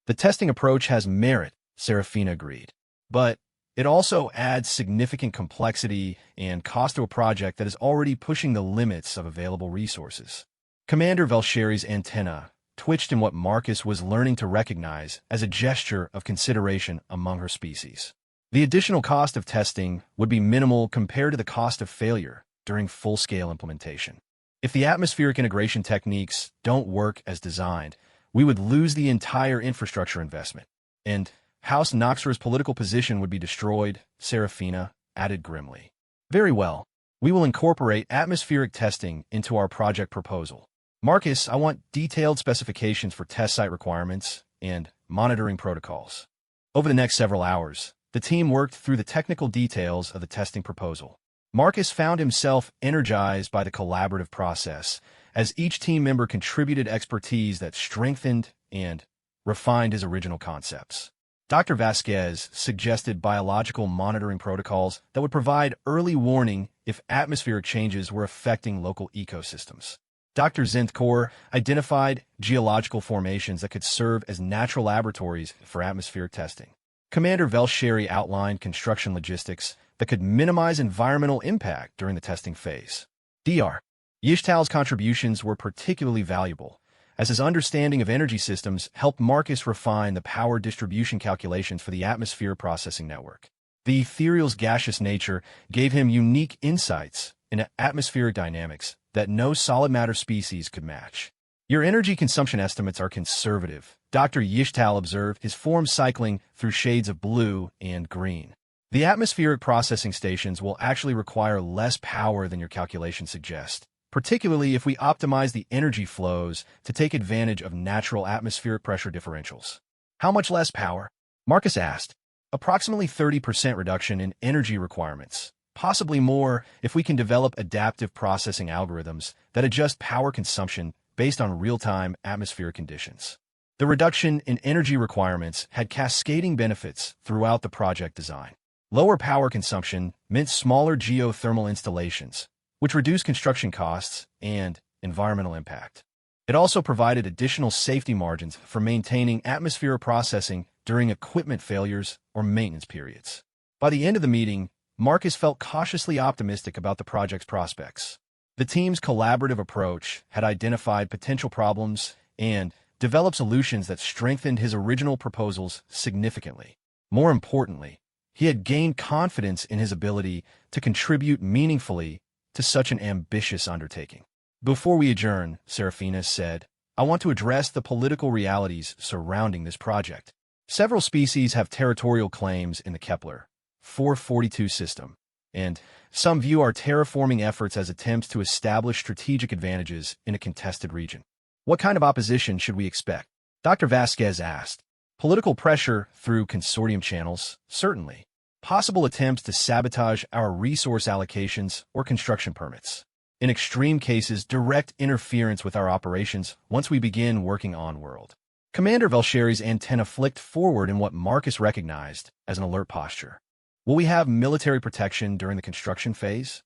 The testing approach has merit, Serafina agreed, but it also adds significant complexity and cost to a project that is already pushing the limits of available resources. Commander Velsheri's antenna twitched in what Marcus was learning to recognize as a gesture of consideration among her species. The additional cost of testing would be minimal compared to the cost of failure during full-scale implementation. If the atmospheric integration techniques don't work as designed, we would lose the entire infrastructure investment, and House Noxra's political position would be destroyed, Serafina added grimly. Very well. We will incorporate atmospheric testing into our project proposal. Marcus, I want detailed specifications for test site requirements and monitoring protocols. Over the next several hours, the team worked through the technical details of the testing proposal. Marcus found himself energized by the collaborative process, as each team member contributed expertise that strengthened and refined his original concepts. Dr. Vasquez suggested biological monitoring protocols that would provide early warning if atmospheric changes were affecting local ecosystems. Dr. Zintkor identified geological formations that could serve as natural laboratories for atmospheric testing. Commander Velsheri outlined construction logistics that could minimize environmental impact during the testing phase. Dr. Yishtal's contributions were particularly valuable, as his understanding of energy systems helped Marcus refine the power distribution calculations for the atmosphere processing network. The ethereal's gaseous nature gave him unique insights into atmospheric dynamics that no solid matter species could match. Your energy consumption estimates are conservative, Dr. Yishtal observed, his form cycling through shades of blue and green. The atmospheric processing stations will actually require less power than your calculations suggest, particularly if we optimize the energy flows to take advantage of natural atmospheric pressure differentials. How much less power? Marcus asked. Approximately 30% reduction in energy requirements, possibly more if we can develop adaptive processing algorithms that adjust power consumption based on real-time atmospheric conditions. The reduction in energy requirements had cascading benefits throughout the project design. Lower power consumption meant smaller geothermal installations, which reduced construction costs and environmental impact. It also provided additional safety margins for maintaining atmospheric processing during equipment failures or maintenance periods. By the end of the meeting, Marcus felt cautiously optimistic about the project's prospects. The team's collaborative approach had identified potential problems and developed solutions that strengthened his original proposals significantly. More importantly, he had gained confidence in his ability to contribute meaningfully to such an ambitious undertaking. Before we adjourn, Serafina said, I want to address the political realities surrounding this project. Several species have territorial claims in the Kepler 442 system, and some view our terraforming efforts as attempts to establish strategic advantages in a contested region. What kind of opposition should we expect? Dr. Vasquez asked. Political pressure through consortium channels, certainly. Possible attempts to sabotage our resource allocations or construction permits. In extreme cases, direct interference with our operations once we begin working on-world. Commander Velsheri's antenna flicked forward in what Marcus recognized as an alert posture. Will we have military protection during the construction phase?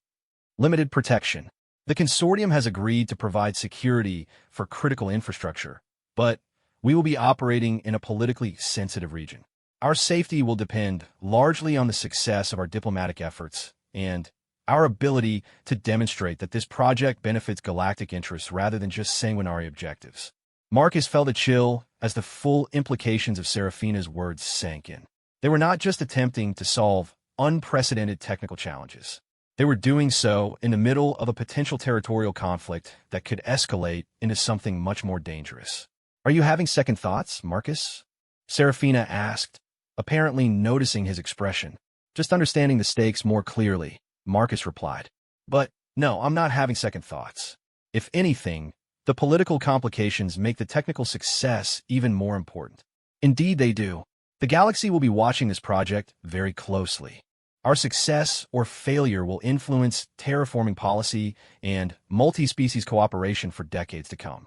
Limited protection. The consortium has agreed to provide security for critical infrastructure, but we will be operating in a politically sensitive region. Our safety will depend largely on the success of our diplomatic efforts and our ability to demonstrate that this project benefits galactic interests rather than just sanguinary objectives. Marcus felt a chill as the full implications of Serafina's words sank in. They were not just attempting to solve unprecedented technical challenges. They were doing so in the middle of a potential territorial conflict that could escalate into something much more dangerous. "Are you having second thoughts, Marcus?" Serafina asked, apparently noticing his expression. "Just understanding the stakes more clearly," Marcus replied. "But no, I'm not having second thoughts. If anything, the political complications make the technical success even more important." "Indeed they do. The galaxy will be watching this project very closely. Our success or failure will influence terraforming policy and multi-species cooperation for decades to come."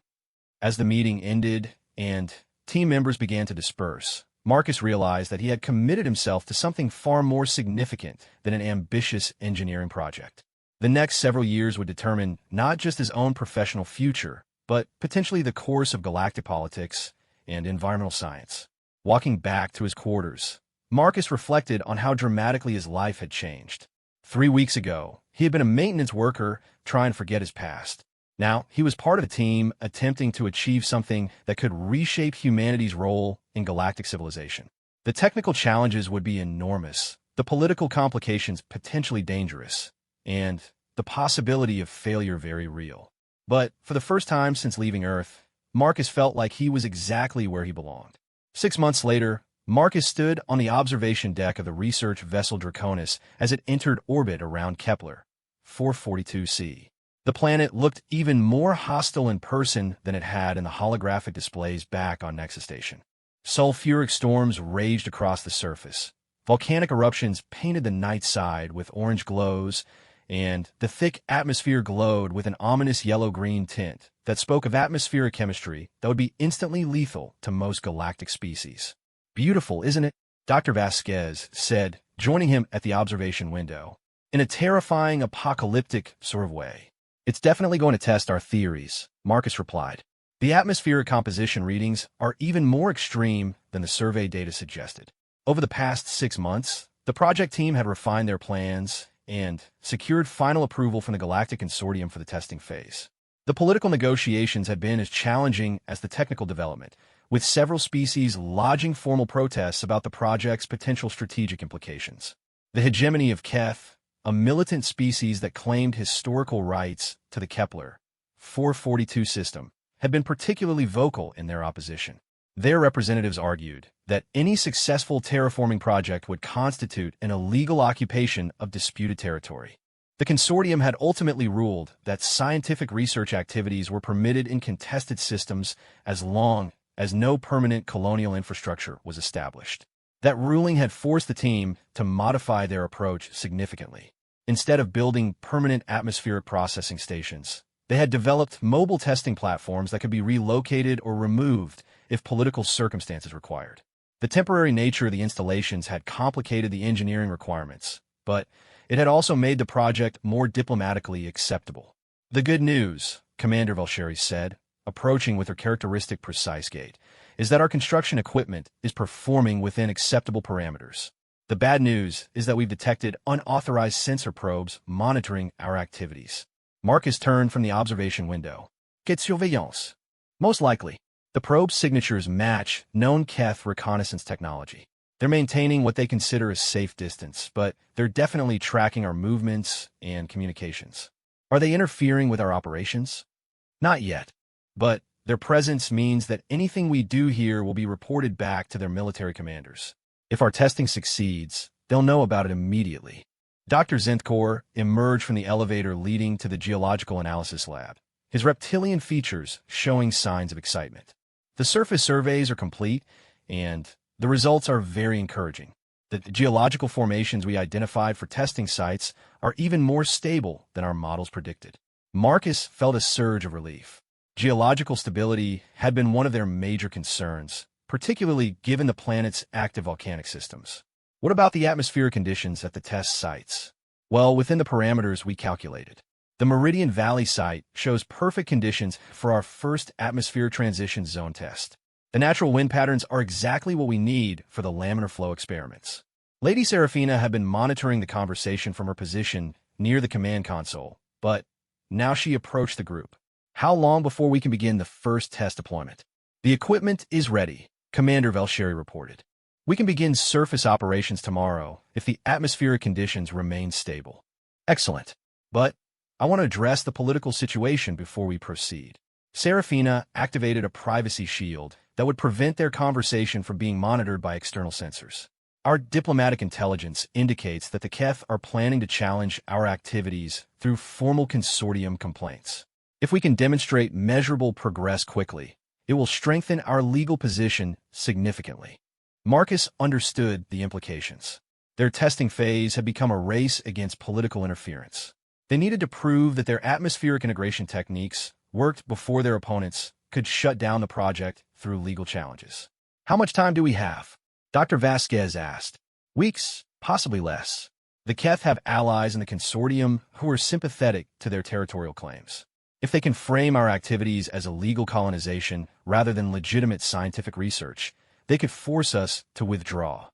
As the meeting ended and team members began to disperse, Marcus realized that he had committed himself to something far more significant than an ambitious engineering project. The next several years would determine not just his own professional future, but potentially the course of galactic politics and environmental science. Walking back to his quarters, Marcus reflected on how dramatically his life had changed. 3 weeks ago, he had been a maintenance worker trying to forget his past. Now, he was part of a team attempting to achieve something that could reshape humanity's role in galactic civilization. The technical challenges would be enormous, the political complications potentially dangerous, and the possibility of failure very real. But for the first time since leaving Earth, Marcus felt like he was exactly where he belonged. 6 months later, Marcus stood on the observation deck of the research vessel Draconis as it entered orbit around Kepler 442c. The planet looked even more hostile in person than it had in the holographic displays back on Nexus Station. Sulfuric storms raged across the surface. Volcanic eruptions painted the night side with orange glows, and the thick atmosphere glowed with an ominous yellow-green tint that spoke of atmospheric chemistry that would be instantly lethal to most galactic species. "Beautiful, isn't it?" Dr. Vasquez said, joining him at the observation window. "In a terrifying, apocalyptic sort of way." "It's definitely going to test our theories," Marcus replied. "The atmospheric composition readings are even more extreme than the survey data suggested." Over the past 6 months, the project team had refined their plans and secured final approval from the Galactic Consortium for the testing phase. The political negotiations had been as challenging as the technical development, with several species lodging formal protests about the project's potential strategic implications. The hegemony of Keth, a militant species that claimed historical rights to the Kepler 442 system, had been particularly vocal in their opposition. Their representatives argued that any successful terraforming project would constitute an illegal occupation of disputed territory. The consortium had ultimately ruled that scientific research activities were permitted in contested systems as long as no permanent colonial infrastructure was established. That ruling had forced the team to modify their approach significantly. Instead of building permanent atmospheric processing stations, they had developed mobile testing platforms that could be relocated or removed if political circumstances required. The temporary nature of the installations had complicated the engineering requirements, but it had also made the project more diplomatically acceptable. "The good news," Commander Valsheri said, approaching with her characteristic precise gait, "is that our construction equipment is performing within acceptable parameters. The bad news is that we've detected unauthorized sensor probes monitoring our activities." Marcus turned from the observation window. "Quelle surveillance?" "Most likely. The probe's signatures match known Keth reconnaissance technology. They're maintaining what they consider a safe distance, but they're definitely tracking our movements and communications." "Are they interfering with our operations?" "Not yet, but their presence means that anything we do here will be reported back to their military commanders. If our testing succeeds, they'll know about it immediately." Dr. Zentkor emerged from the elevator leading to the geological analysis lab, his reptilian features showing signs of excitement. "The surface surveys are complete, and the results are very encouraging. The geological formations we identified for testing sites are even more stable than our models predicted." Marcus felt a surge of relief. Geological stability had been one of their major concerns, particularly given the planet's active volcanic systems. "What about the atmospheric conditions at the test sites?" "Well, within the parameters we calculated. The Meridian Valley site shows perfect conditions for our first atmosphere transition zone test. The natural wind patterns are exactly what we need for the laminar flow experiments." Lady Serafina had been monitoring the conversation from her position near the command console, but now she approached the group. "How long before we can begin the first test deployment?" "The equipment is ready," Commander Valsheri reported. "We can begin surface operations tomorrow if the atmospheric conditions remain stable." Excellent. But I want to address the political situation before we proceed. Serafina activated a privacy shield that would prevent their conversation from being monitored by external sensors. Our diplomatic intelligence indicates that the Keth are planning to challenge our activities through formal consortium complaints. If we can demonstrate measurable progress quickly, it will strengthen our legal position significantly. Marcus understood the implications. Their testing phase had become a race against political interference. They needed to prove that their atmospheric integration techniques worked before their opponents could shut down the project through legal challenges. How much time do we have? Dr. Vasquez asked. Weeks, possibly less. The Keth have allies in the consortium who are sympathetic to their territorial claims. If they can frame our activities as illegal colonization rather than legitimate scientific research, they could force us to withdraw.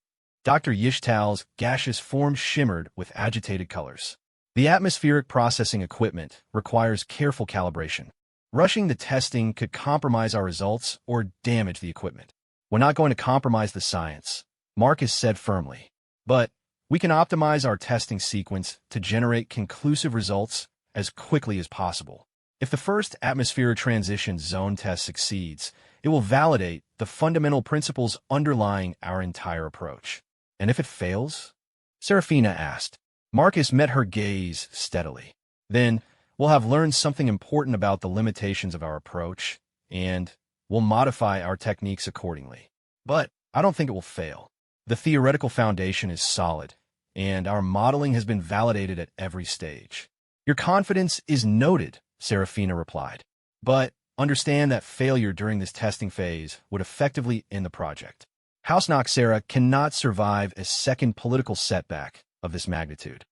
Dr. Yishtal's gaseous form shimmered with agitated colors. The atmospheric processing equipment requires careful calibration. Rushing the testing could compromise our results or damage the equipment. We're not going to compromise the science, Marcus said firmly. But we can optimize our testing sequence to generate conclusive results as quickly as possible. If the first atmospheric transition zone test succeeds, it will validate the fundamental principles underlying our entire approach. And if it fails? Serafina asked. Marcus met her gaze steadily. Then, we'll have learned something important about the limitations of our approach, and we'll modify our techniques accordingly. But I don't think it will fail. The theoretical foundation is solid, and our modeling has been validated at every stage. Your confidence is noted, Serafina replied. But understand that failure during this testing phase would effectively end the project. House Noxera cannot survive a second political setback of this magnitude.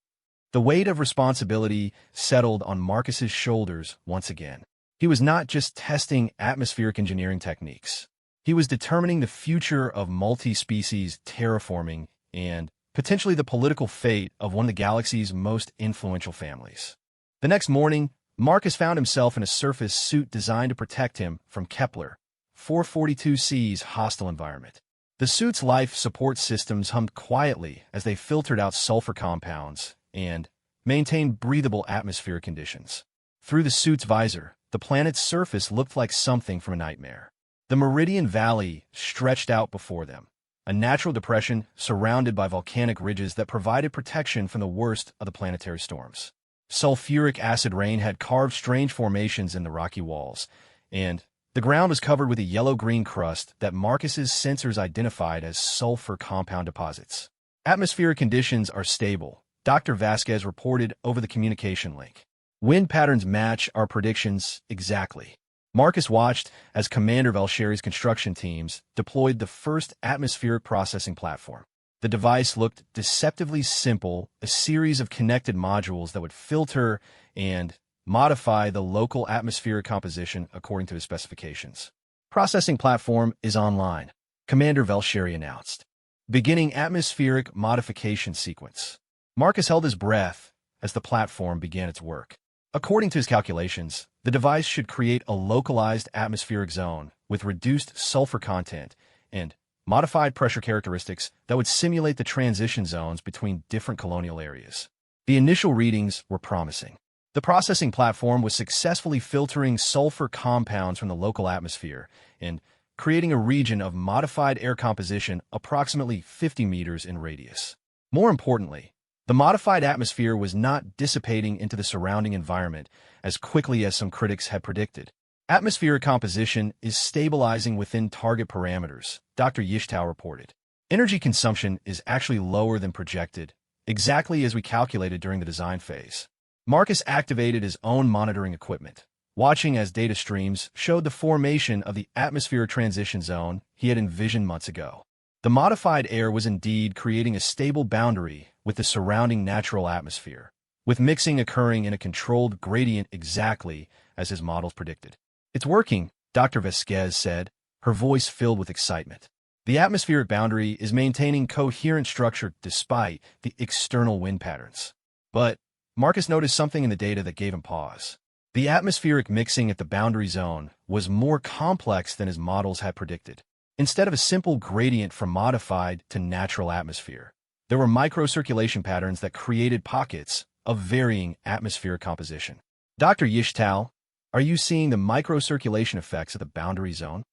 The weight of responsibility settled on Marcus's shoulders once again. He was not just testing atmospheric engineering techniques. He was determining the future of multi-species terraforming and potentially the political fate of one of the galaxy's most influential families. The next morning, Marcus found himself in a surface suit designed to protect him from Kepler 442c's hostile environment. The suit's life support systems hummed quietly as they filtered out sulfur compounds and maintained breathable atmospheric conditions. Through the suit's visor, the planet's surface looked like something from a nightmare. The Meridian Valley stretched out before them, a natural depression surrounded by volcanic ridges that provided protection from the worst of the planetary storms. Sulfuric acid rain had carved strange formations in the rocky walls, and the ground was covered with a yellow-green crust that Marcus's sensors identified as sulfur compound deposits. Atmospheric conditions are stable, Dr. Vasquez reported over the communication link. Wind patterns match our predictions exactly. Marcus watched as Commander Valsheri's construction teams deployed the first atmospheric processing platform. The device looked deceptively simple, a series of connected modules that would filter and modify the local atmospheric composition according to his specifications. Processing platform is online, Commander Valsheri announced. Beginning atmospheric modification sequence. Marcus held his breath as the platform began its work. According to his calculations, the device should create a localized atmospheric zone with reduced sulfur content and modified pressure characteristics that would simulate the transition zones between different colonial areas. The initial readings were promising. The processing platform was successfully filtering sulfur compounds from the local atmosphere and creating a region of modified air composition approximately 50 meters in radius. More importantly, the modified atmosphere was not dissipating into the surrounding environment as quickly as some critics had predicted. Atmospheric composition is stabilizing within target parameters, Dr. Yishtal reported. Energy consumption is actually lower than projected, exactly as we calculated during the design phase. Marcus activated his own monitoring equipment, watching as data streams showed the formation of the atmospheric transition zone he had envisioned months ago. The modified air was indeed creating a stable boundary with the surrounding natural atmosphere, with mixing occurring in a controlled gradient exactly as his models predicted. It's working, Dr. Vasquez said, her voice filled with excitement. The atmospheric boundary is maintaining coherent structure despite the external wind patterns. But Marcus noticed something in the data that gave him pause. The atmospheric mixing at the boundary zone was more complex than his models had predicted. Instead of a simple gradient from modified to natural atmosphere, there were microcirculation patterns that created pockets of varying atmospheric composition. Dr. Yishtal, are you seeing the microcirculation effects of the boundary zone?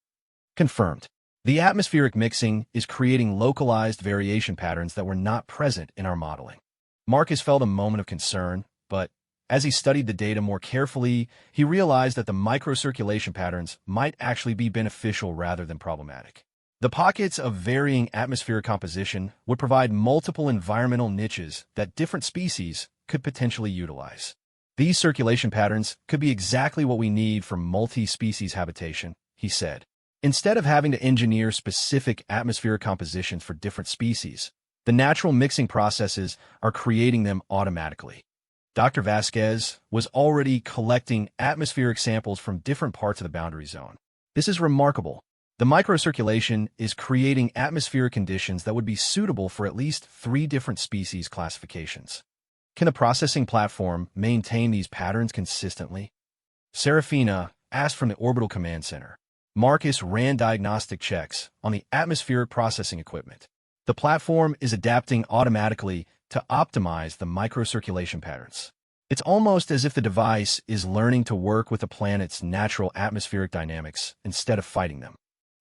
Confirmed. The atmospheric mixing is creating localized variation patterns that were not present in our modeling. Marcus felt a moment of concern, but as he studied the data more carefully, he realized that the microcirculation patterns might actually be beneficial rather than problematic. The pockets of varying atmospheric composition would provide multiple environmental niches that different species could potentially utilize. These circulation patterns could be exactly what we need for multi-species habitation, he said. Instead of having to engineer specific atmospheric compositions for different species, the natural mixing processes are creating them automatically. Dr. Vasquez was already collecting atmospheric samples from different parts of the boundary zone. This is remarkable. The microcirculation is creating atmospheric conditions that would be suitable for at least 3 different species classifications. Can the processing platform maintain these patterns consistently? Serafina asked from the Orbital Command Center. Marcus ran diagnostic checks on the atmospheric processing equipment. The platform is adapting automatically to optimize the microcirculation patterns. It's almost as if the device is learning to work with the planet's natural atmospheric dynamics instead of fighting them.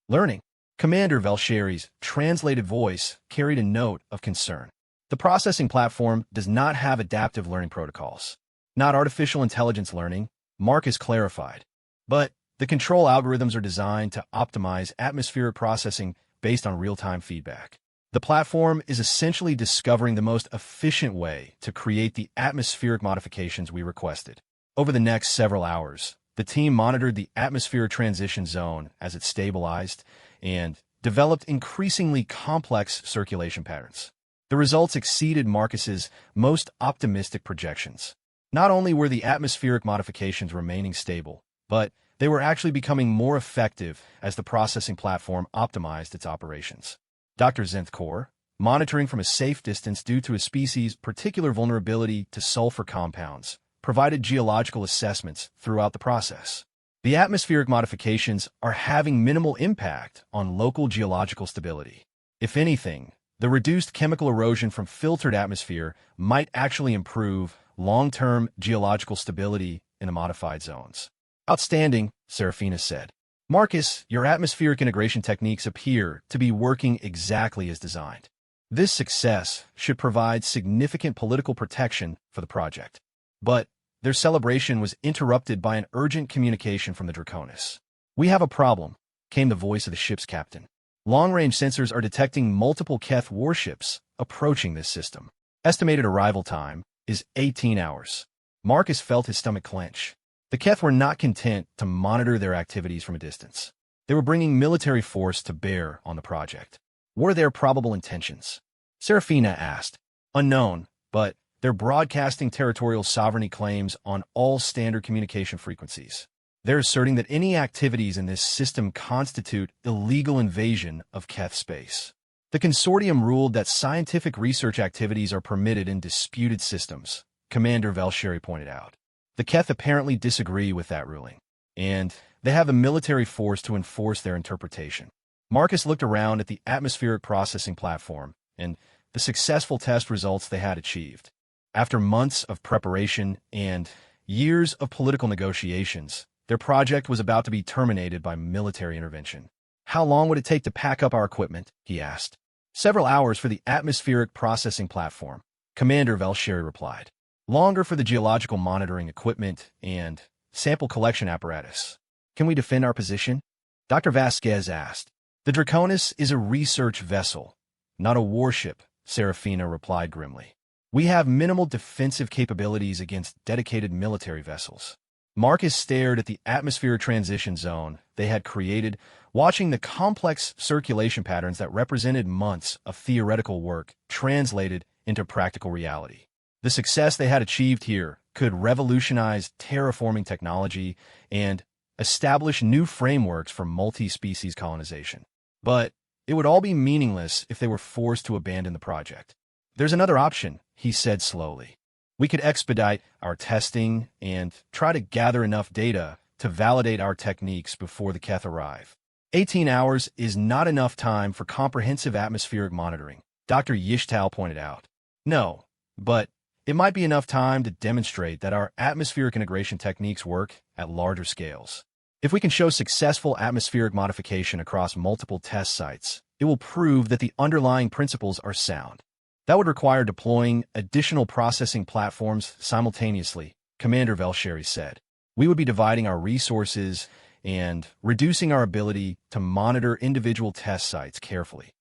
Learning. Commander Velsheri's translated voice carried a note of concern. The processing platform does not have adaptive learning protocols. Not artificial intelligence learning, Marcus clarified. But the control algorithms are designed to optimize atmospheric processing based on real-time feedback. The platform is essentially discovering the most efficient way to create the atmospheric modifications we requested. Over the next several hours, the team monitored the atmospheric transition zone as it stabilized and developed increasingly complex circulation patterns. The results exceeded Marcus's most optimistic projections. Not only were the atmospheric modifications remaining stable, but they were actually becoming more effective as the processing platform optimized its operations. Dr. Zenthkor, monitoring from a safe distance due to a species' particular vulnerability to sulfur compounds, provided geological assessments throughout the process. The atmospheric modifications are having minimal impact on local geological stability. If anything, the reduced chemical erosion from filtered atmosphere might actually improve long-term geological stability in the modified zones. Outstanding, Serafina said. Marcus, your atmospheric integration techniques appear to be working exactly as designed. This success should provide significant political protection for the project. But their celebration was interrupted by an urgent communication from the Draconis. We have a problem, came the voice of the ship's captain. Long-range sensors are detecting multiple Keth warships approaching this system. Estimated arrival time is 18 hours. Marcus felt his stomach clench. The Keth were not content to monitor their activities from a distance. They were bringing military force to bear on the project. What are their probable intentions? Serafina asked. Unknown, but they're broadcasting territorial sovereignty claims on all standard communication frequencies. They're asserting that any activities in this system constitute illegal invasion of Keth space. The consortium ruled that scientific research activities are permitted in disputed systems, Commander Velsheri pointed out. The Keth apparently disagree with that ruling, and they have the military force to enforce their interpretation. Marcus looked around at the atmospheric processing platform and the successful test results they had achieved. After months of preparation and years of political negotiations, their project was about to be terminated by military intervention. How long would it take to pack up our equipment? He asked. Several hours for the atmospheric processing platform, Commander Velsheri replied. Longer for the geological monitoring equipment and sample collection apparatus. Can we defend our position? Dr. Vasquez asked. The Draconis is a research vessel, not a warship, Serafina replied grimly. We have minimal defensive capabilities against dedicated military vessels. Marcus stared at the atmospheric transition zone they had created, watching the complex circulation patterns that represented months of theoretical work translated into practical reality. The success they had achieved here could revolutionize terraforming technology and establish new frameworks for multi-species colonization. But it would all be meaningless if they were forced to abandon the project. There's another option, he said slowly. We could expedite our testing and try to gather enough data to validate our techniques before the Keth arrive. 18 hours is not enough time for comprehensive atmospheric monitoring, Dr. Yishtal pointed out. No, but It might be enough time to demonstrate that our atmospheric integration techniques work at larger scales. If we can show successful atmospheric modification across multiple test sites, it will prove that the underlying principles are sound. That would require deploying additional processing platforms simultaneously, Commander Velsheri said. We would be dividing our resources and reducing our ability to monitor individual test sites carefully.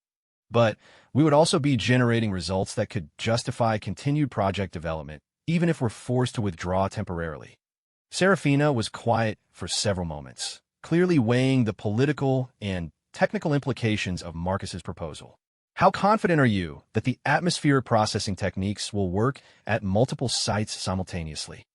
But we would also be generating results that could justify continued project development, even if we're forced to withdraw temporarily. Serafina was quiet for several moments, clearly weighing the political and technical implications of Marcus's proposal. How confident are you that the atmospheric processing techniques will work at multiple sites simultaneously?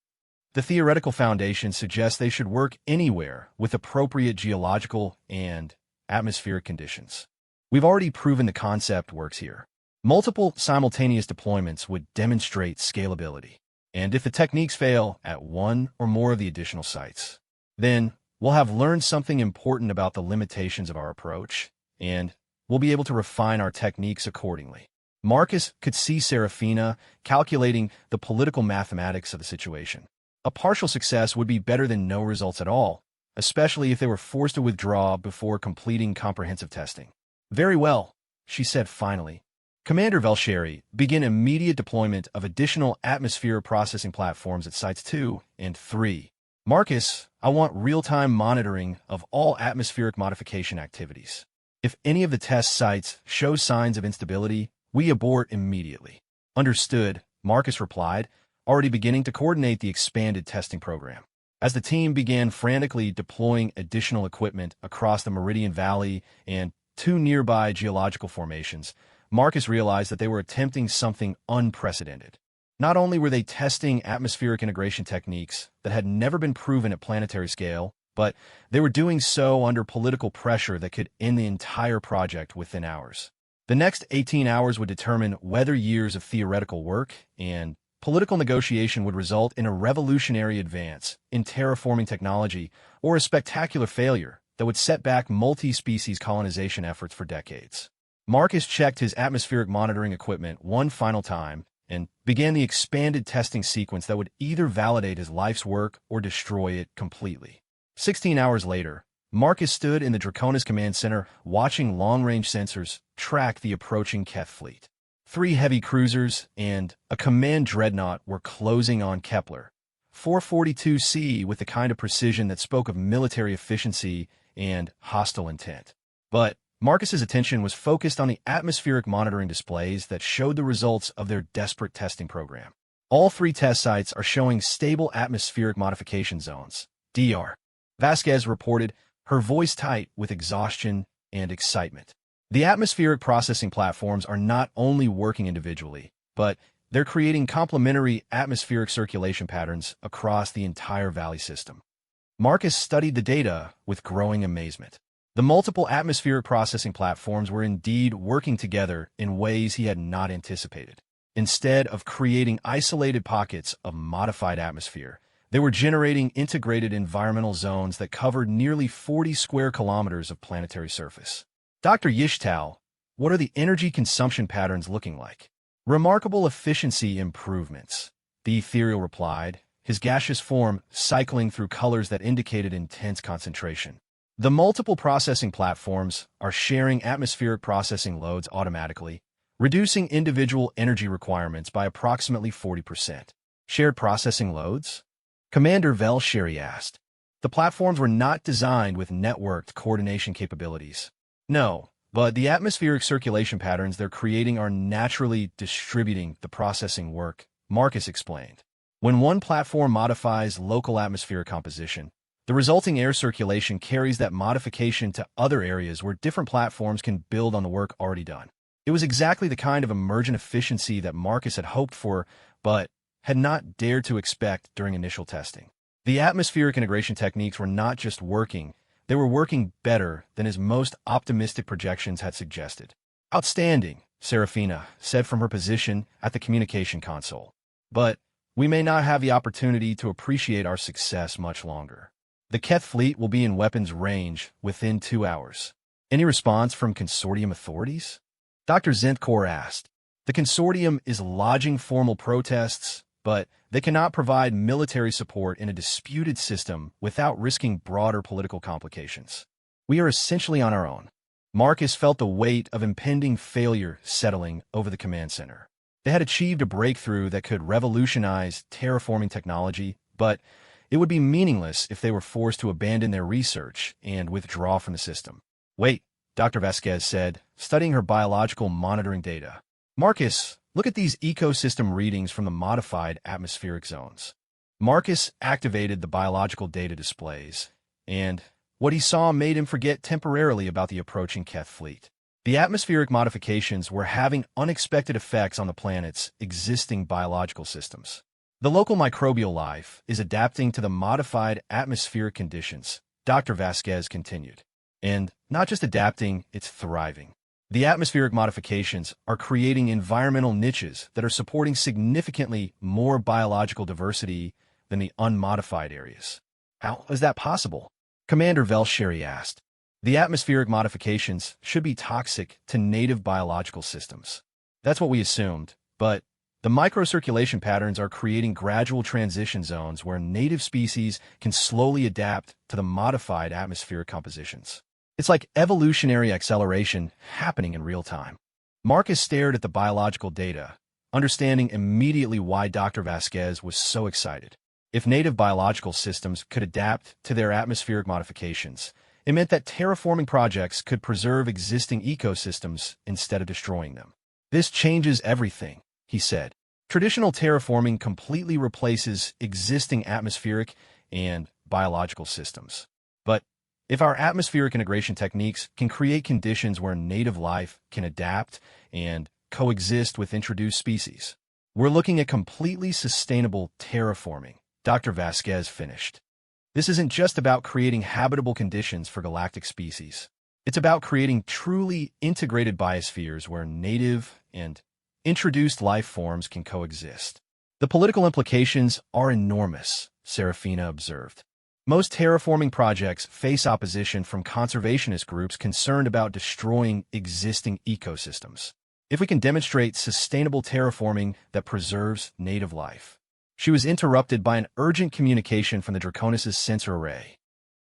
The theoretical foundation suggests they should work anywhere with appropriate geological and atmospheric conditions. We've already proven the concept works here. Multiple simultaneous deployments would demonstrate scalability. And if the techniques fail at one or more of the additional sites, then we'll have learned something important about the limitations of our approach, and we'll be able to refine our techniques accordingly. Marcus could see Serafina calculating the political mathematics of the situation. A partial success would be better than no results at all, especially if they were forced to withdraw before completing comprehensive testing. Very well, she said finally. Commander Velsheri, begin immediate deployment of additional atmosphere processing platforms at Sites 2 and 3. Marcus, I want real-time monitoring of all atmospheric modification activities. If any of the test sites show signs of instability, we abort immediately. Understood, Marcus replied, already beginning to coordinate the expanded testing program. As the team began frantically deploying additional equipment across the Meridian Valley and 2 nearby geological formations, Marcus realized that they were attempting something unprecedented. Not only were they testing atmospheric integration techniques that had never been proven at planetary scale, but they were doing so under political pressure that could end the entire project within hours. The next 18 hours would determine whether years of theoretical work and political negotiation would result in a revolutionary advance in terraforming technology or a spectacular failure that would set back multi-species colonization efforts for decades. Marcus checked his atmospheric monitoring equipment one final time and began the expanded testing sequence that would either validate his life's work or destroy it completely. 16 hours later, Marcus stood in the Draconis Command Center watching long-range sensors track the approaching Keth fleet. 3 heavy cruisers and a command dreadnought were closing on Kepler 442c with the kind of precision that spoke of military efficiency and hostile intent. But Marcus's attention was focused on the atmospheric monitoring displays that showed the results of their desperate testing program. All 3 test sites are showing stable atmospheric modification zones, DR. Vasquez reported, her voice tight with exhaustion and excitement. The atmospheric processing platforms are not only working individually, but they're creating complementary atmospheric circulation patterns across the entire valley system. Marcus studied the data with growing amazement. The multiple atmospheric processing platforms were indeed working together in ways he had not anticipated. Instead of creating isolated pockets of modified atmosphere, they were generating integrated environmental zones that covered nearly 40 square kilometers of planetary surface. Dr. Yishtal, what are the energy consumption patterns looking like? Remarkable efficiency improvements, the ethereal replied, his gaseous form cycling through colors that indicated intense concentration. The multiple processing platforms are sharing atmospheric processing loads automatically, reducing individual energy requirements by approximately 40%. Shared processing loads? Commander Velsheri asked. The platforms were not designed with networked coordination capabilities. No, but the atmospheric circulation patterns they're creating are naturally distributing the processing work, Marcus explained. When one platform modifies local atmospheric composition, the resulting air circulation carries that modification to other areas where different platforms can build on the work already done. It was exactly the kind of emergent efficiency that Marcus had hoped for, but had not dared to expect during initial testing. The atmospheric integration techniques were not just working, they were working better than his most optimistic projections had suggested. Outstanding, Serafina said from her position at the communication console. But we may not have the opportunity to appreciate our success much longer. The Keth fleet will be in weapons range within 2 hours. Any response from consortium authorities? Dr. Zentkor asked. The consortium is lodging formal protests, but they cannot provide military support in a disputed system without risking broader political complications. We are essentially on our own. Marcus felt the weight of impending failure settling over the command center. They had achieved a breakthrough that could revolutionize terraforming technology, but it would be meaningless if they were forced to abandon their research and withdraw from the system. Wait, Dr. Vasquez said, studying her biological monitoring data. Marcus, look at these ecosystem readings from the modified atmospheric zones. Marcus activated the biological data displays, and what he saw made him forget temporarily about the approaching Keth fleet. The atmospheric modifications were having unexpected effects on the planet's existing biological systems. The local microbial life is adapting to the modified atmospheric conditions, Dr. Vasquez continued. And not just adapting, it's thriving. The atmospheric modifications are creating environmental niches that are supporting significantly more biological diversity than the unmodified areas. How is that possible? Commander Velsheri asked. The atmospheric modifications should be toxic to native biological systems. That's what we assumed, but the microcirculation patterns are creating gradual transition zones where native species can slowly adapt to the modified atmospheric compositions. It's like evolutionary acceleration happening in real time. Marcus stared at the biological data, understanding immediately why Dr. Vasquez was so excited. If native biological systems could adapt to their atmospheric modifications, it meant that terraforming projects could preserve existing ecosystems instead of destroying them. This changes everything, he said. Traditional terraforming completely replaces existing atmospheric and biological systems. But if our atmospheric integration techniques can create conditions where native life can adapt and coexist with introduced species, we're looking at completely sustainable terraforming, Dr. Vasquez finished. This isn't just about creating habitable conditions for galactic species. It's about creating truly integrated biospheres where native and introduced life forms can coexist. The political implications are enormous, Serafina observed. Most terraforming projects face opposition from conservationist groups concerned about destroying existing ecosystems. If we can demonstrate sustainable terraforming that preserves native life. She was interrupted by an urgent communication from the Draconis' sensor array.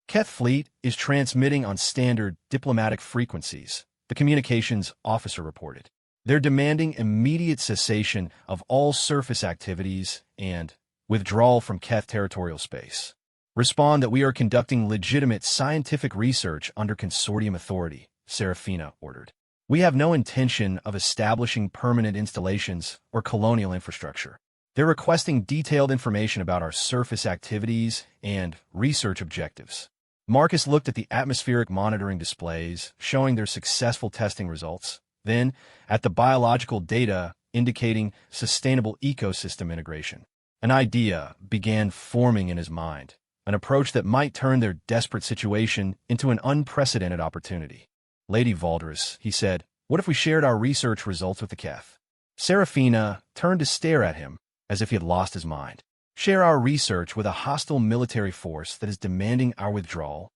Keth Fleet is transmitting on standard diplomatic frequencies, the communications officer reported. They're demanding immediate cessation of all surface activities and withdrawal from Keth territorial space. Respond that we are conducting legitimate scientific research under consortium authority, Serafina ordered. We have no intention of establishing permanent installations or colonial infrastructure. They're requesting detailed information about our surface activities and research objectives. Marcus looked at the atmospheric monitoring displays showing their successful testing results, then at the biological data indicating sustainable ecosystem integration. An idea began forming in his mind, an approach that might turn their desperate situation into an unprecedented opportunity. Lady Valderus, he said, what if we shared our research results with the Keth? Serafina turned to stare at him, as if he had lost his mind. Share our research with a hostile military force that is demanding our withdrawal?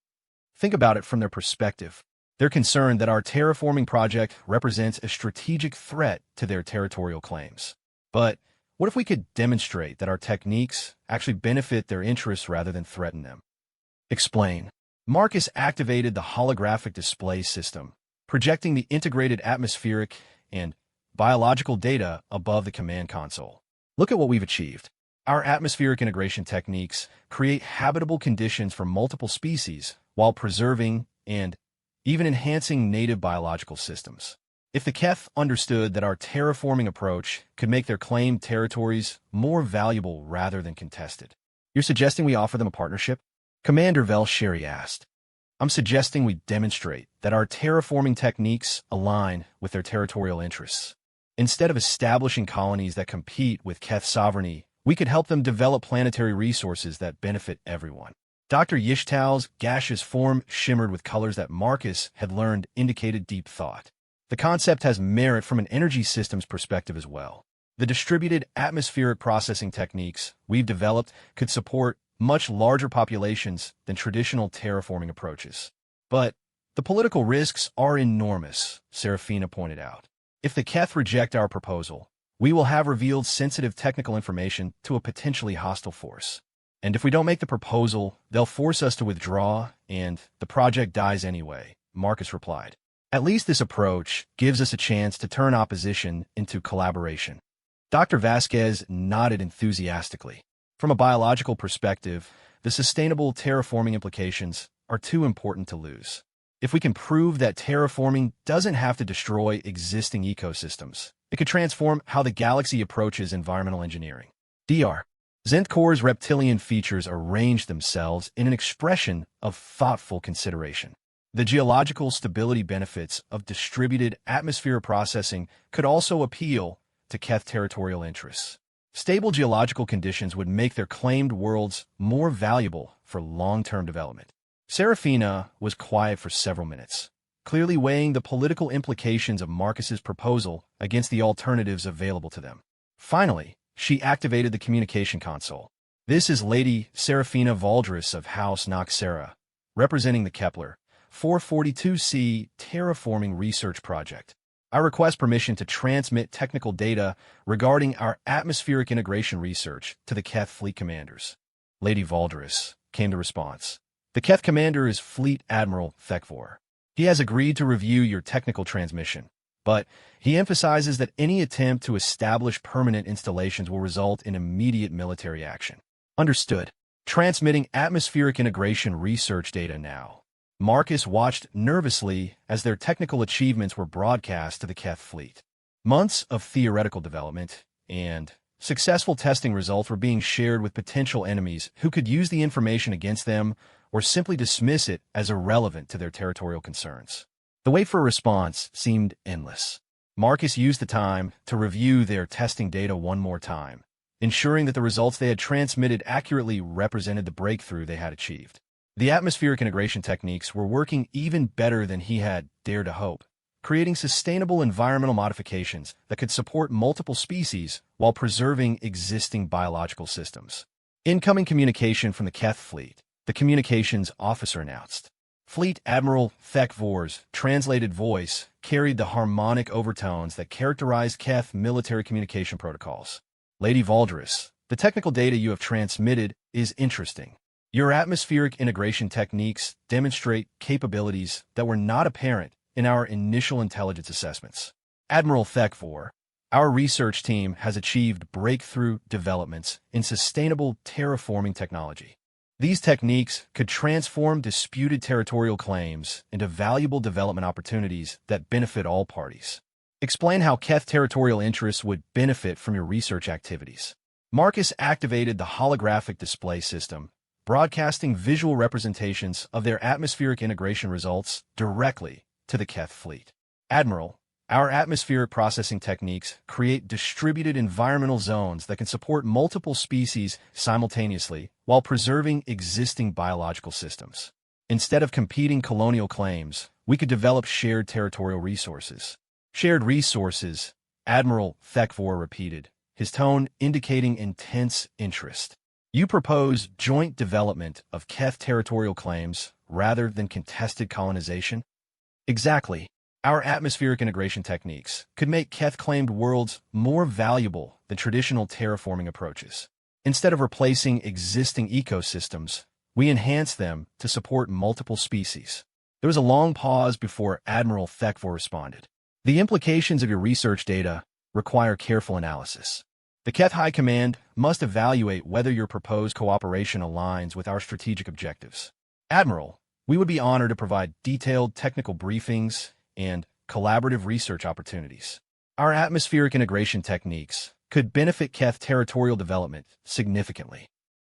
Think about it from their perspective. They're concerned that our terraforming project represents a strategic threat to their territorial claims. But what if we could demonstrate that our techniques actually benefit their interests rather than threaten them? Explain. Marcus activated the holographic display system, projecting the integrated atmospheric and biological data above the command console. Look at what we've achieved. Our atmospheric integration techniques create habitable conditions for multiple species while preserving and even enhancing native biological systems. If the Keth understood that our terraforming approach could make their claimed territories more valuable rather than contested. You're suggesting we offer them a partnership? Commander Velsheri asked. I'm suggesting we demonstrate that our terraforming techniques align with their territorial interests. Instead of establishing colonies that compete with Keth sovereignty, we could help them develop planetary resources that benefit everyone. Dr. Yishtal's gaseous form shimmered with colors that Marcus had learned indicated deep thought. The concept has merit from an energy systems perspective as well. The distributed atmospheric processing techniques we've developed could support much larger populations than traditional terraforming approaches. But the political risks are enormous, Serafina pointed out. If the Keth reject our proposal, we will have revealed sensitive technical information to a potentially hostile force. And if we don't make the proposal, they'll force us to withdraw, and the project dies anyway, Marcus replied. At least this approach gives us a chance to turn opposition into collaboration. Dr. Vasquez nodded enthusiastically. From a biological perspective, the sustainable terraforming implications are too important to lose. If we can prove that terraforming doesn't have to destroy existing ecosystems, it could transform how the galaxy approaches environmental engineering. Dr. Zentkor's reptilian features arrange themselves in an expression of thoughtful consideration. The geological stability benefits of distributed atmosphere processing could also appeal to Keth territorial interests. Stable geological conditions would make their claimed worlds more valuable for long-term development. Serafina was quiet for several minutes, clearly weighing the political implications of Marcus's proposal against the alternatives available to them. Finally, she activated the communication console. This is Lady Serafina Valdris of House Noxera, representing the Kepler 442c Terraforming Research Project. I request permission to transmit technical data regarding our atmospheric integration research to the Keth fleet commanders. Lady Valdris, came the response. The Keth commander is Fleet Admiral Thekvor. He has agreed to review your technical transmission, but he emphasizes that any attempt to establish permanent installations will result in immediate military action. Understood. Transmitting atmospheric integration research data now. Marcus watched nervously as their technical achievements were broadcast to the Keth fleet. Months of theoretical development and successful testing results were being shared with potential enemies who could use the information against them or simply dismiss it as irrelevant to their territorial concerns. The wait for a response seemed endless. Marcus used the time to review their testing data one more time, ensuring that the results they had transmitted accurately represented the breakthrough they had achieved. The atmospheric integration techniques were working even better than he had dared to hope, creating sustainable environmental modifications that could support multiple species while preserving existing biological systems. Incoming communication from the Keth fleet, the communications officer announced. Fleet Admiral Thekvor's translated voice carried the harmonic overtones that characterized Keth military communication protocols. Lady Valdris, the technical data you have transmitted is interesting. Your atmospheric integration techniques demonstrate capabilities that were not apparent in our initial intelligence assessments. Admiral Thekvor, our research team has achieved breakthrough developments in sustainable terraforming technology. These techniques could transform disputed territorial claims into valuable development opportunities that benefit all parties. Explain how Keth territorial interests would benefit from your research activities. Marcus activated the holographic display system, broadcasting visual representations of their atmospheric integration results directly to the Keth fleet. Admiral, our atmospheric processing techniques create distributed environmental zones that can support multiple species simultaneously while preserving existing biological systems. Instead of competing colonial claims, we could develop shared territorial resources. Shared resources, Admiral Thekvor repeated, his tone indicating intense interest. You propose joint development of Keth territorial claims rather than contested colonization? Exactly. Our atmospheric integration techniques could make Keth-claimed worlds more valuable than traditional terraforming approaches. Instead of replacing existing ecosystems, we enhance them to support multiple species. There was a long pause before Admiral Thekvor responded. The implications of your research data require careful analysis. The Keth High Command must evaluate whether your proposed cooperation aligns with our strategic objectives. Admiral, we would be honored to provide detailed technical briefings and collaborative research opportunities. Our atmospheric integration techniques could benefit Keth territorial development significantly.